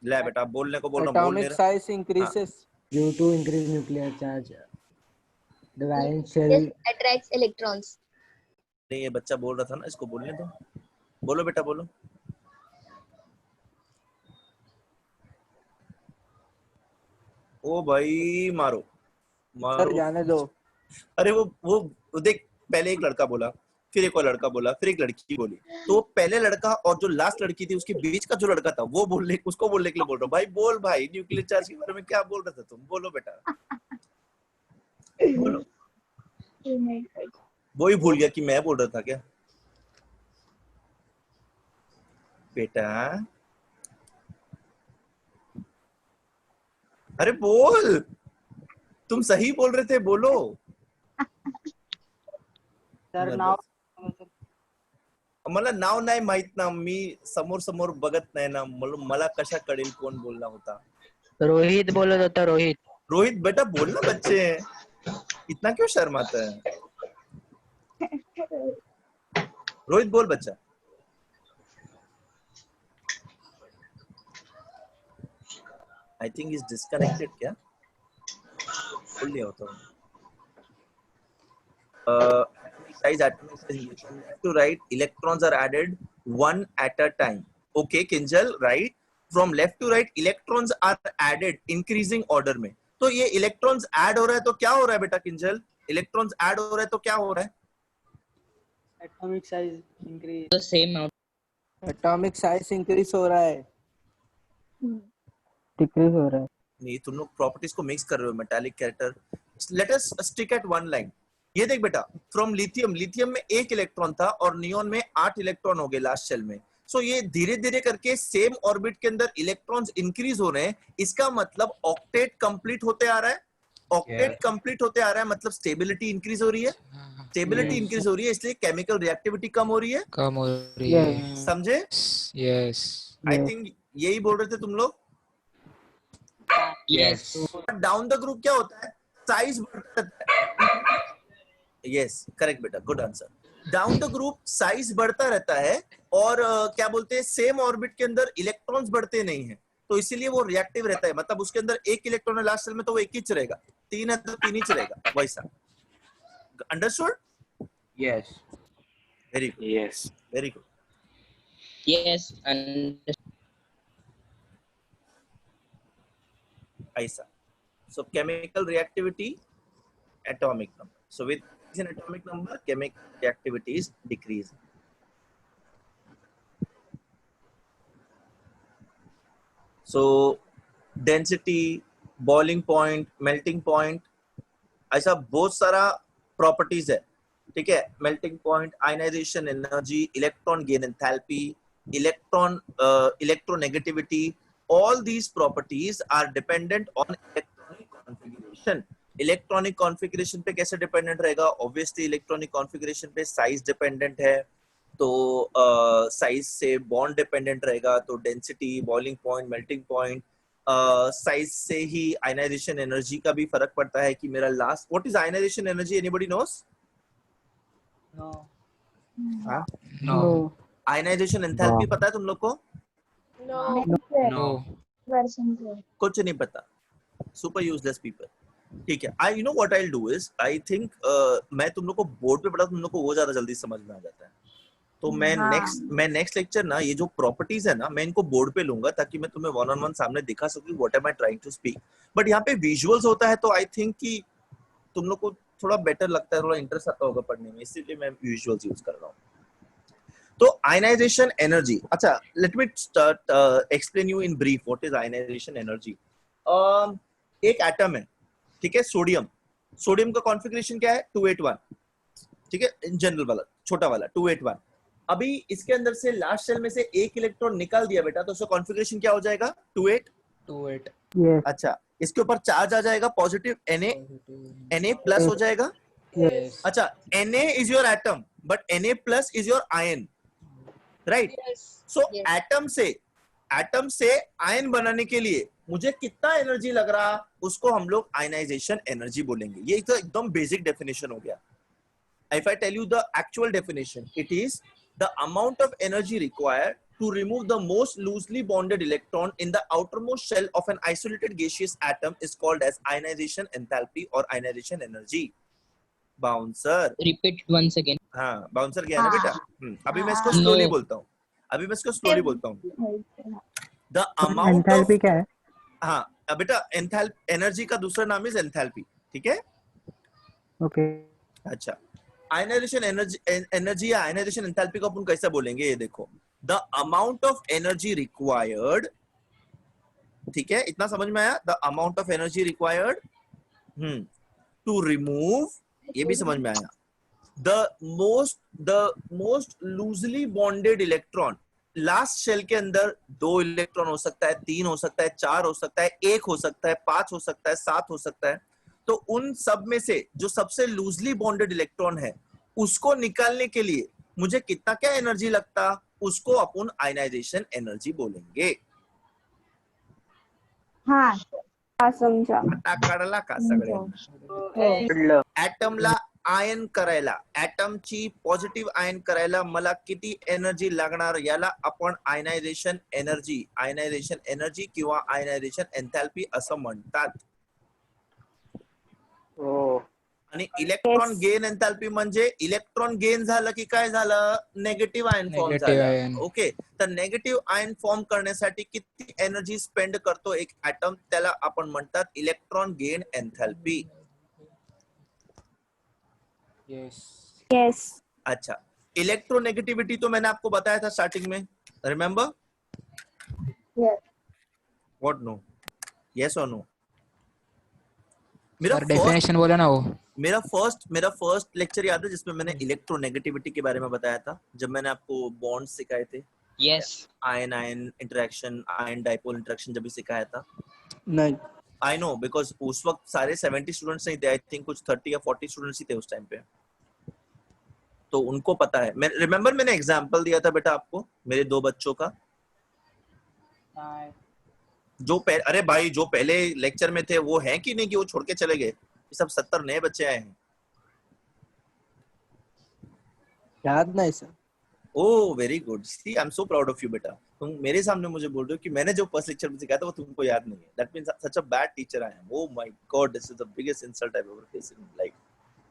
ले बेटा बोलने को बोल रहा हूँ. बोल Atomic size increases. Due to increased nuclear charge, the valence shell Attracts electrons. नहीं ये बच्चा बोल रहा था ना, इसको बोलने दो. बोलो बेटा बोलो. ओ भाई मारो. Sir, जाने दो. अरे वो देख, पहले एक लड़का बोला, फिर एक और लड़का बोला, फिर एक लड़की बोली. तो पहले लड़का और जो लास्ट लड़की थी उसके बीच का जो लड़का था वो उसको बोलने के लिए बोल रहा हूँ. भाई बोल भाई, न्यूक्लियर चार्ज के बारे में क्या बोल रहे थे तुम? बोलो बेटा. बोलो. वो ही भूल गया कि मैं बोल रहा था क्या. बेटा अरे बोल, तुम सही बोल रहे थे, बोलो. Sir, now. मला नाव नाही माहित ना, मी समोर बघत नाही ना, मला कशा कळेल कोण बोलला होता. रोहित बोलत होता. रोहित बेटा बोल ना, बच्चे हैं, इतना क्यों शर्माता है? रोहित बोल बच्चा. I think he's disconnected क्या? बोल लिया होता. Atomic size to right, electrons are added one at a time. Okay, Kinjal, right? From left to right, electrons are added increasing order में. तो ये electrons add हो रहा है तो क्या हो रहा है बेटा किंजल? Electrons add हो रहा है तो क्या हो रहा है? Atomic size increase. The same amount. Atomic size increase हो रहा है. decrease हो रहा है. नहीं, तुम लोग प्रॉपर्टीज को मिक्स कर रहे हो. Metallic character. Let us stick at one line. ये देख बेटा, फ्रॉम लिथियम में 1 इलेक्ट्रॉन था और नियोन में 8 इलेक्ट्रॉन हो गए लास्ट शेल में. सो ये धीरे धीरे करके सेम ऑर्बिट के अंदर इलेक्ट्रॉन्स इंक्रीज हो रहे हैं. इसका मतलब ऑक्टेट कंप्लीट होते आ रहा है. ऑक्टेट कंप्लीट होते आ रहा है मतलब स्टेबिलिटी इंक्रीज हो रही है. स्टेबिलिटी इंक्रीज हो रही है, इसलिए केमिकल रिएक्टिविटी कम हो रही है. कम हो रही है. समझे? यस. आई थिंक यही बोल रहे थे तुम लोग. Yes. डाउन द ग्रुप क्या होता है, साइज बढ़ता रहता है. यस करेक्ट बेटा, good answer. Down the group size बढ़ता रहता है और क्या बोलते हैं, सेम ऑर्बिट के अंदर इलेक्ट्रॉन्स बढ़ते नहीं है, तो इसीलिए वो रिएक्टिव रहता है. मतलब उसके अंदर एक इलेक्ट्रॉन है लास्ट सेल में तो वो एक ही रहेगा, 3 है तो 3 ही रहेगा, वैसा. Understood? Yes. Very good, Yes. Very good. Yes. And ऐसा. So chemical reactivity, atomic number. So with an atomic number, chemical reactivity is decreasing. So density, boiling point, melting point, ऐसा बहुत सारा properties है. ठीक है, melting point, ionization energy, electron gain enthalpy, electronegativity, all these properties are dependent on electronic configuration. Electronic configuration पे कैसे dependent रहेगा? Obviously electronic configuration पे साइज डिपेंडेंट है, तो साइज से बॉन्ड डिपेंडेंट रहेगा, तो density, boiling point, melting point, size से ही आयनाइजेशन एनर्जी का भी फर्क पड़ता है कि मेरा last. What is ionization energy? Anybody knows? No. Ionization enthalpy पता है तुम लोग को? No. No. वर्षन से कुछ नहीं पता. Super useless people. ठीक है, I you know what I will do is, I think मैं तुम लोग को बोर्ड पे पढ़ा, तुम लोग को वो ज्यादा जल्दी समझ में आ जाता है. तो मैं नेक्स्ट लेक्चर ना ये जो प्रॉपर्टीज है ना, मैं इनको बोर्ड पे लूंगा ताकि मैं तुम्हें वन ऑन वन सामने दिखा सकूं what am I trying to speak. But यहाँ पे विजुअल्स होता है तो आई थिंक कि तुम लोग को थोड़ा बेटर लगता है, थोड़ा इंटरेस्ट आता होगा पढ़ने में, इसीलिए मैं विजुअल्स यूज कर रहा हूँ. तो आयनाइजेशन एनर्जी, अच्छा let me explain you in brief what is ionization energy. एक एटम है, ठीक है, सोडियम का कॉन्फ़िगरेशन क्या है? 281. ठीक है, इन जनरल वाला, छोटा वाला 281. अभी इसके अंदर से लास्ट शेल में से एक इलेक्ट्रॉन निकाल दिया बेटा, तो उसका कॉन्फ़िगरेशन क्या हो जाएगा? 28. 28. Yes. अच्छा, इसके ऊपर चार्ज आ जाएगा पॉजिटिव, Na प्लस हो जाएगा. Yes. अच्छा, Na is your atom but Na plus is your ion, right? Yes. So Yes. Atom से आयन बनाने के लिए मुझे कितना एनर्जी लग रहा, उसको हम लोग आयनाइजेशन एनर्जी बोलेंगे. ये तो एकदम बेसिक डेफिनेशन हो गया. If I tell you the actual definition, it is the amount of energy required to remove the most loosely bonded electron in the outermost shell of an isolated gaseous atom is called as ionization enthalpy or ionization energy. Bouncer. repeat once again. हाँ, bouncer गया ना बेटा. अभी मैं इसको slowly No. बोलता हूँ. The amount enthalpy of, क्या है? हाँ बेटा, एनर्जी का दूसरा नाम इज एंथैल्पी. ठीक है, ओके. अच्छा. आयनाइजेशन एनर्जी या आयनाइजेशन एंथैल्पी को अपन कैसे बोलेंगे? ये देखो, the amount of energy required. ठीक है, इतना समझ में आया? The amount of energy required to remove, ये भी समझ में आया. The most loosely bonded electron, last shell के अंदर 2 इलेक्ट्रॉन हो सकता है, 3 हो सकता है, 4 हो सकता है, 1 हो सकता है, 5 हो सकता है, 7 हो सकता है. तो उन सब में से जो सबसे लूजली बॉन्डेड इलेक्ट्रॉन है, उसको निकालने के लिए मुझे कितना क्या एनर्जी लगता, उसको अपन आयनाइजेशन एनर्जी बोलेंगे. हाँ समजा. आता कळला का सगळ्यांना? ऍटमला आयन करायला, ऍटमची पॉझिटिव्ह आयन करायला मला किती एनर्जी लागणार, याला आपण आयनायझेशन एनर्जी किंवा आयनायझेशन एंथॅल्पी असं म्हणतात. आणि इलेक्ट्रॉन गेन एंथॅल्पी म्हणजे इलेक्ट्रॉन गेन झालं की काय झालं? नेगेटिव्ह आयन फॉर्म Negative झाला. ion. ओके, तर नेगेटिव्ह आयन फॉर्म करण्यासाठी किती एनर्जी स्पेंड करतो एक ऍटम, त्याला आपण म्हणतात electron gain enthalpy. Yes. Yes. अच्छा, इलेक्ट्रोनेगेटिविटी तो मैंने आपको बताया था स्टार्टिंग में, remember? Yes. What? No, yes और नो? सर डेफिनेशन बोला ना वो. मेरा फर्स्ट लेक्चर याद है जिसमें मैंने इलेक्ट्रोनेगेटिविटी के बारे में बताया था, जब मैंने आपको बॉन्ड सिखाए थे. Yes. Ion ion interaction, ion dipole interaction जब भी सिखाया था. नहीं. आई नो, बिकॉज उस वक्त सारे 70 स्टूडेंट्स नहीं थे, आई थिंक कुछ 30 या 40 स्टूडेंट्स ही थे उस टाइम पे, तो उनको पता है. मैं रिमेम्बर मैंने एग्जांपल दिया था बेटा आपको मेरे 2 बच्चों का. अरे भाई जो पहले लेक्चर में थे वो हैं कि नहीं कि वो छोड़ के चले गए? ये सब 70 नए बच्चे आए हैं। याद नहीं सर। Oh very good, see I am so proud of you बेटा। तुम मेरे सामने मुझे बोल रहे हो कि मैंने जो फर्स्ट लेक्चर में सिखाया था वो तुमको याद नहीं है। That means such a bad teacher I am. Oh my God, this is the biggest insult I have ever faced in life.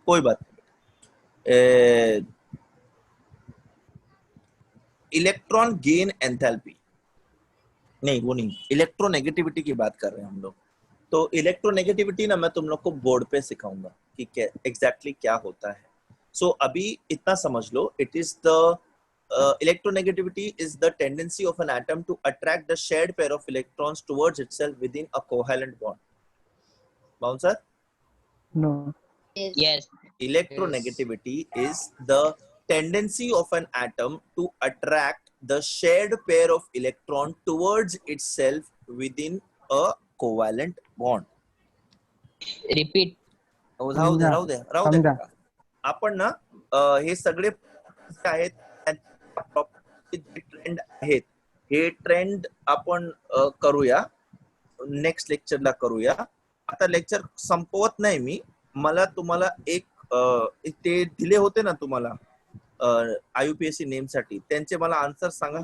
कोई बात नहीं। इलेक्ट्रॉन गेन एंथैल्पी, नहीं वो नहीं, इलेक्ट्रोनेगेटिविटी की बात कर रहे हैं हम लोग। तो इलेक्ट्रोनेगेटिविटी ना मैं तुम लोग को बोर्ड पे सिखाऊंगा कि एग्जैक्टली क्या होता है। सो अभी इतना समझ लो, it is the electronegativity is the tendency of an atom to attract the shared pair of electrons towards itself within a covalent bond. Bouncer? No. Yes. Electronegativity is the tendency of an atom to attract the shared pair of electron towards itself within a covalent bond. Repeat. राहू दे. आपण ना हे सगळे आहेत trend आहेत, हे trend आपण करूया next लेक्चरला करूया. आता lecture संपवत नाही मी. मला तुम्हाला एक ते दिले होते ना तुम्हाला आयुपीएससी नेम साठी, त्यांचे मला आन्सर सांगा.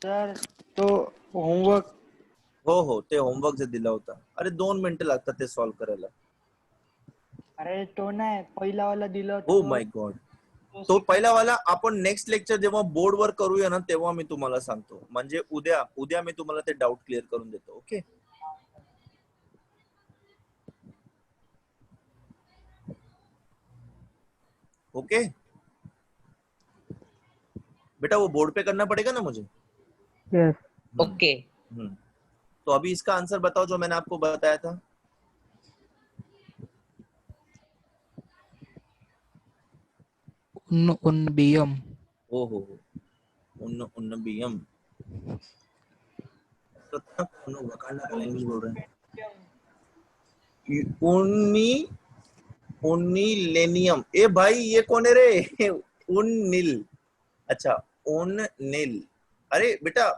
सर तो होमवर्क. हो ते होमवर्क जे दिला होता. अरे 2 मिनिटं लागतात ते सॉल्व्ह करायला. अरे तो नाही पहिला वाला दिला. ओ माय गॉड, तो पहिला वाला आपण नेक्स्ट लेक्चर जेव्हा बोर्ड वर करूया ना तेव्हा मी तुम्हाला सांगतो. म्हणजे उद्या मी तुम्हाला ते डाऊट क्लिअर करून देतो. ओके ओके बेटा, वो बोर्ड पे करना पड़ेगा ना मुझे. Yes. Okay. तो अभी इसका आंसर बताओ जो मैंने आपको बताया था. उन्नबियम. ओहो उन्नबियम. वकांडा का लैंग्वेज बोल रहे हैं. उन्नीलेनियम. ए भाई ये कौन है रे? उन्नील. अच्छा उन्नील. अरे बेटा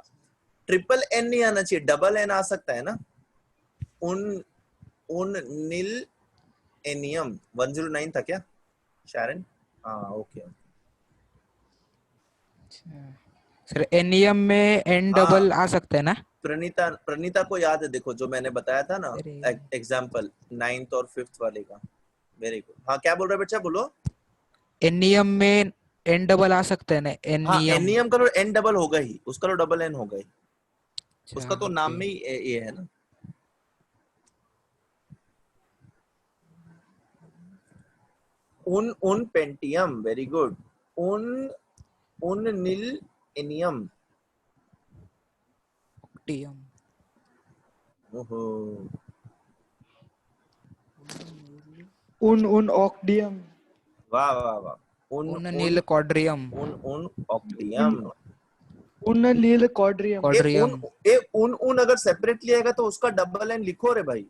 ट्रिपल एन नहीं आना चाहिए, डबल एन आ सकता है ना. उन्नील एनियम 109 था क्या शारन? हाँ ओके. सर एनियम में एन डबल आ सकता है ना. प्रणीता को याद है, देखो जो मैंने बताया था ना एग्जाम्पल 9th और 5th वाले का. Very good. हाँ क्या बोल रहे बच्चा, बोलो. एनियम में एन डबल आ सकता है ना. हाँ एनियम का तो एन डबल होगा ही, उसका तो डबल एन होगा ही. उसका तो नाम में ही ये है ना. Unnilpentium. Very good. Unnilennium. ओहो. उन ऑक्डियम. वाह वाह वाह. उन्नील कॉड्रियम. उन ऑक्डियम. उन्नील कॉड्रियम. उन अगर सेपरेटली आएगा तो उसका डबल एन लिखो रे भाई.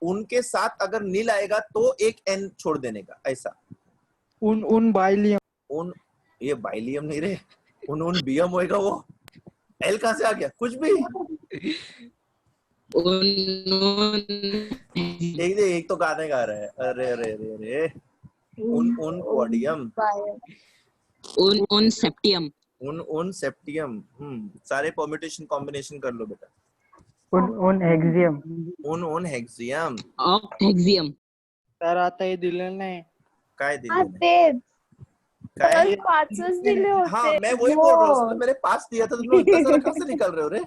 उनके साथ अगर नील आएगा तो एक एन छोड़ देने का, ऐसा. उन बाइलियम. ये बाइलियम नहीं रे, उन बियम होएगा. वो एल कहां से आ गया? कुछ भी. एक तो गाने गा रहा है. अरे अरे अरे अरे. उन कोडियम. उन सेप्टियम. उन सेप्टियम. सारे परम्यूटेशन कॉम्बिनेशन कर लो बेटा. उन हेक्सियम. उन हेक्सियम. ऑक्टेक्सियम. सर आता हे दिलं नाही. काय दिले? तेच काय? पाचच दिले होते. हाँ मैं वही बोल रहा हूँ. मैंने 5 दिया था, तुम लोग 10 कहाँ से निकल रहे हो रे?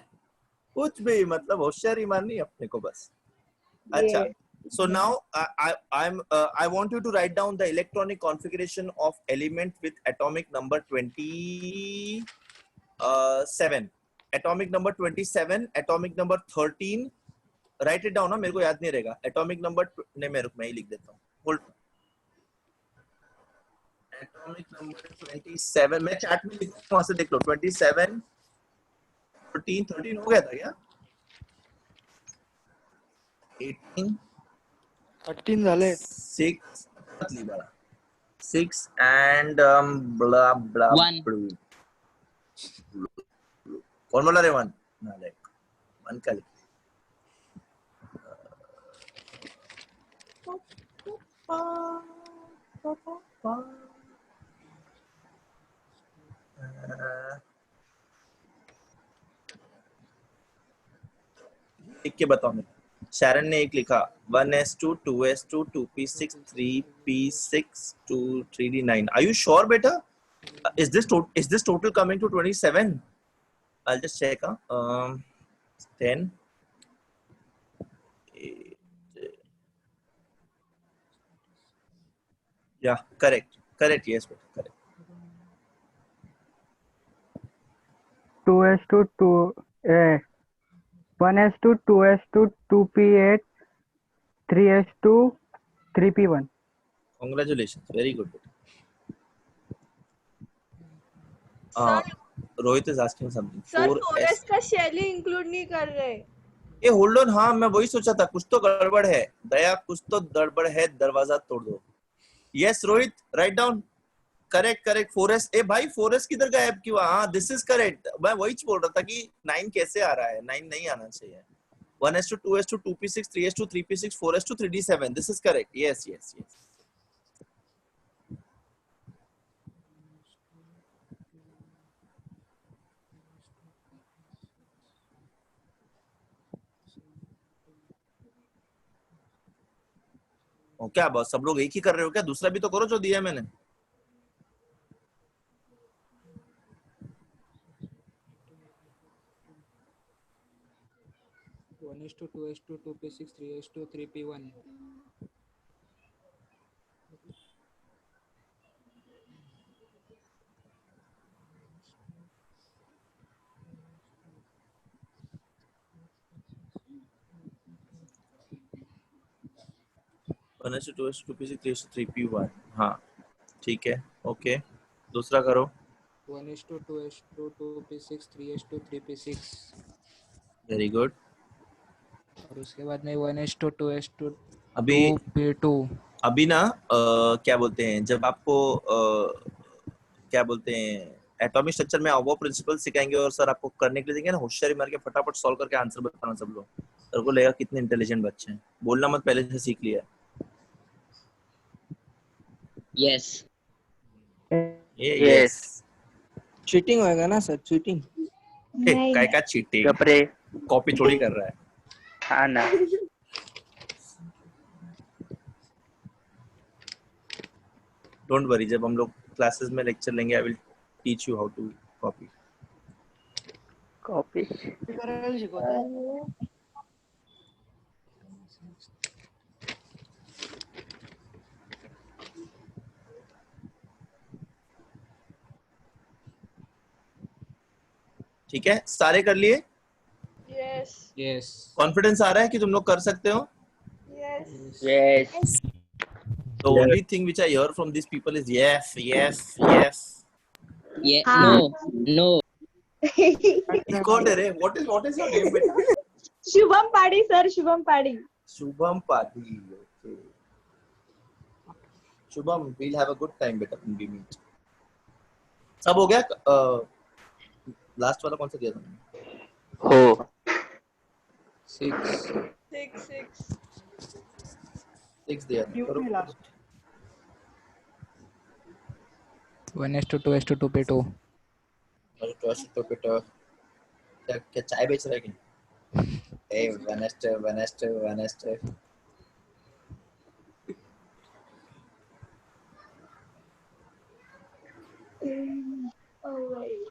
कुछ भी मतलब होशियारी माननी अपने को बस. अच्छा. So now I want you to write down the electronic configuration of element with atomic number 27. Atomic number 27, atomic number 13. Write it down ना, मेरे को याद नहीं रहेगा. Atomic number नहीं, मैं ही लिख देता हूँ. Hold. Atomic number 27 मैं चैट में लिखूँ, वहां से देख लो. 27, 13 हो गया था क्या? 18 18 झाले. 6 बड़ा 6 and blah blah One. blue. कौन बोला रे 1? नालायक 1 का लिख. लिख के बताओ मेरे. शैरन ने एक लिखा 1s2 2s2 2p6 3p6 2 3d9. Are you sure beta? Is this total coming to 27? I'll just check. 10 8, yeah, correct, yes beta, correct. 2s2 2 1s2 2s2 2p8 3s2 3p1. Congratulations, very good beta. Sir Rohit is asking something. Sir 4s. 4s का शैली include नहीं कर रहे. ये hold on. हाँ मैं वही सोचा था, कुछ तो गड़बड़ है. दया कुछ तो गड़बड़ है, दरवाजा तोड़ दो. Yes Rohit, write down. Correct 4s. ए भाई 4s किधर गायब क्यों? हाँ दिस इज करेक्ट. मैं वही बोल रहा था कि 9 कैसे आ रहा है. 9 नहीं आना चाहिए. 1s2 2s2 2p6 3s2 3p6 4s2 3d7. This is correct. Yes. क्या बस सब लोग एक ही कर रहे हो क्या? दूसरा भी तो करो जो दिया है मैंने. One is to 2s2 2p6 3s2 3p1. हाँ ठीक है. ओके दूसरा करो. 1 is to 2s2 2p6 3s2 3p6. Very good. और उसके बाद में 1 is to 2s2 अभी 2p2. अभी ना क्या बोलते हैं, जब आपको क्या बोलते हैं एटॉमिक स्ट्रक्चर में वो प्रिंसिपल सिखाएंगे और सर आपको करने के लिए देंगे ना, होशियारी मार के फटाफट सॉल्व करके आंसर बताना सब लोग. सर को लगेगा कितने इंटेलिजेंट बच्चे हैं. बोलना मत, पहले से सीख लिया है. Yes. ये Yes. चीटिंग होएगा ना सर? चीटिंग नहीं काय का चीटिंग? कपड़े कॉपी थोड़ी कर रहा है. हाँ ना. डोंट वरी, जब हम लोग क्लासेस में लेक्चर लेंगे I will teach you how to copy. Copy ठीक है, सारे कर लिए. Yes Yes. कॉन्फिडेंस आ रहा है कि तुम लोग कर सकते हो. Yes. Yes. The only thing which I hear from these people is yes. Yeah. हाँ. No. कौन है रे? What is your name बेटा? शुभम पाड़ी सर, शुभम पाड़ी. शुभम पादी. Okay. Shubham, we'll have a good time बेटा when we meet. सब हो गया. लास्ट वाला कौन सा दिया था? हो 6. 6 दिया था. करो. 1 is to 2s2 2p2. और तो बेटा क्या चाय बेच रहा है क्या? ए वेनेस्टर. Oh, wait.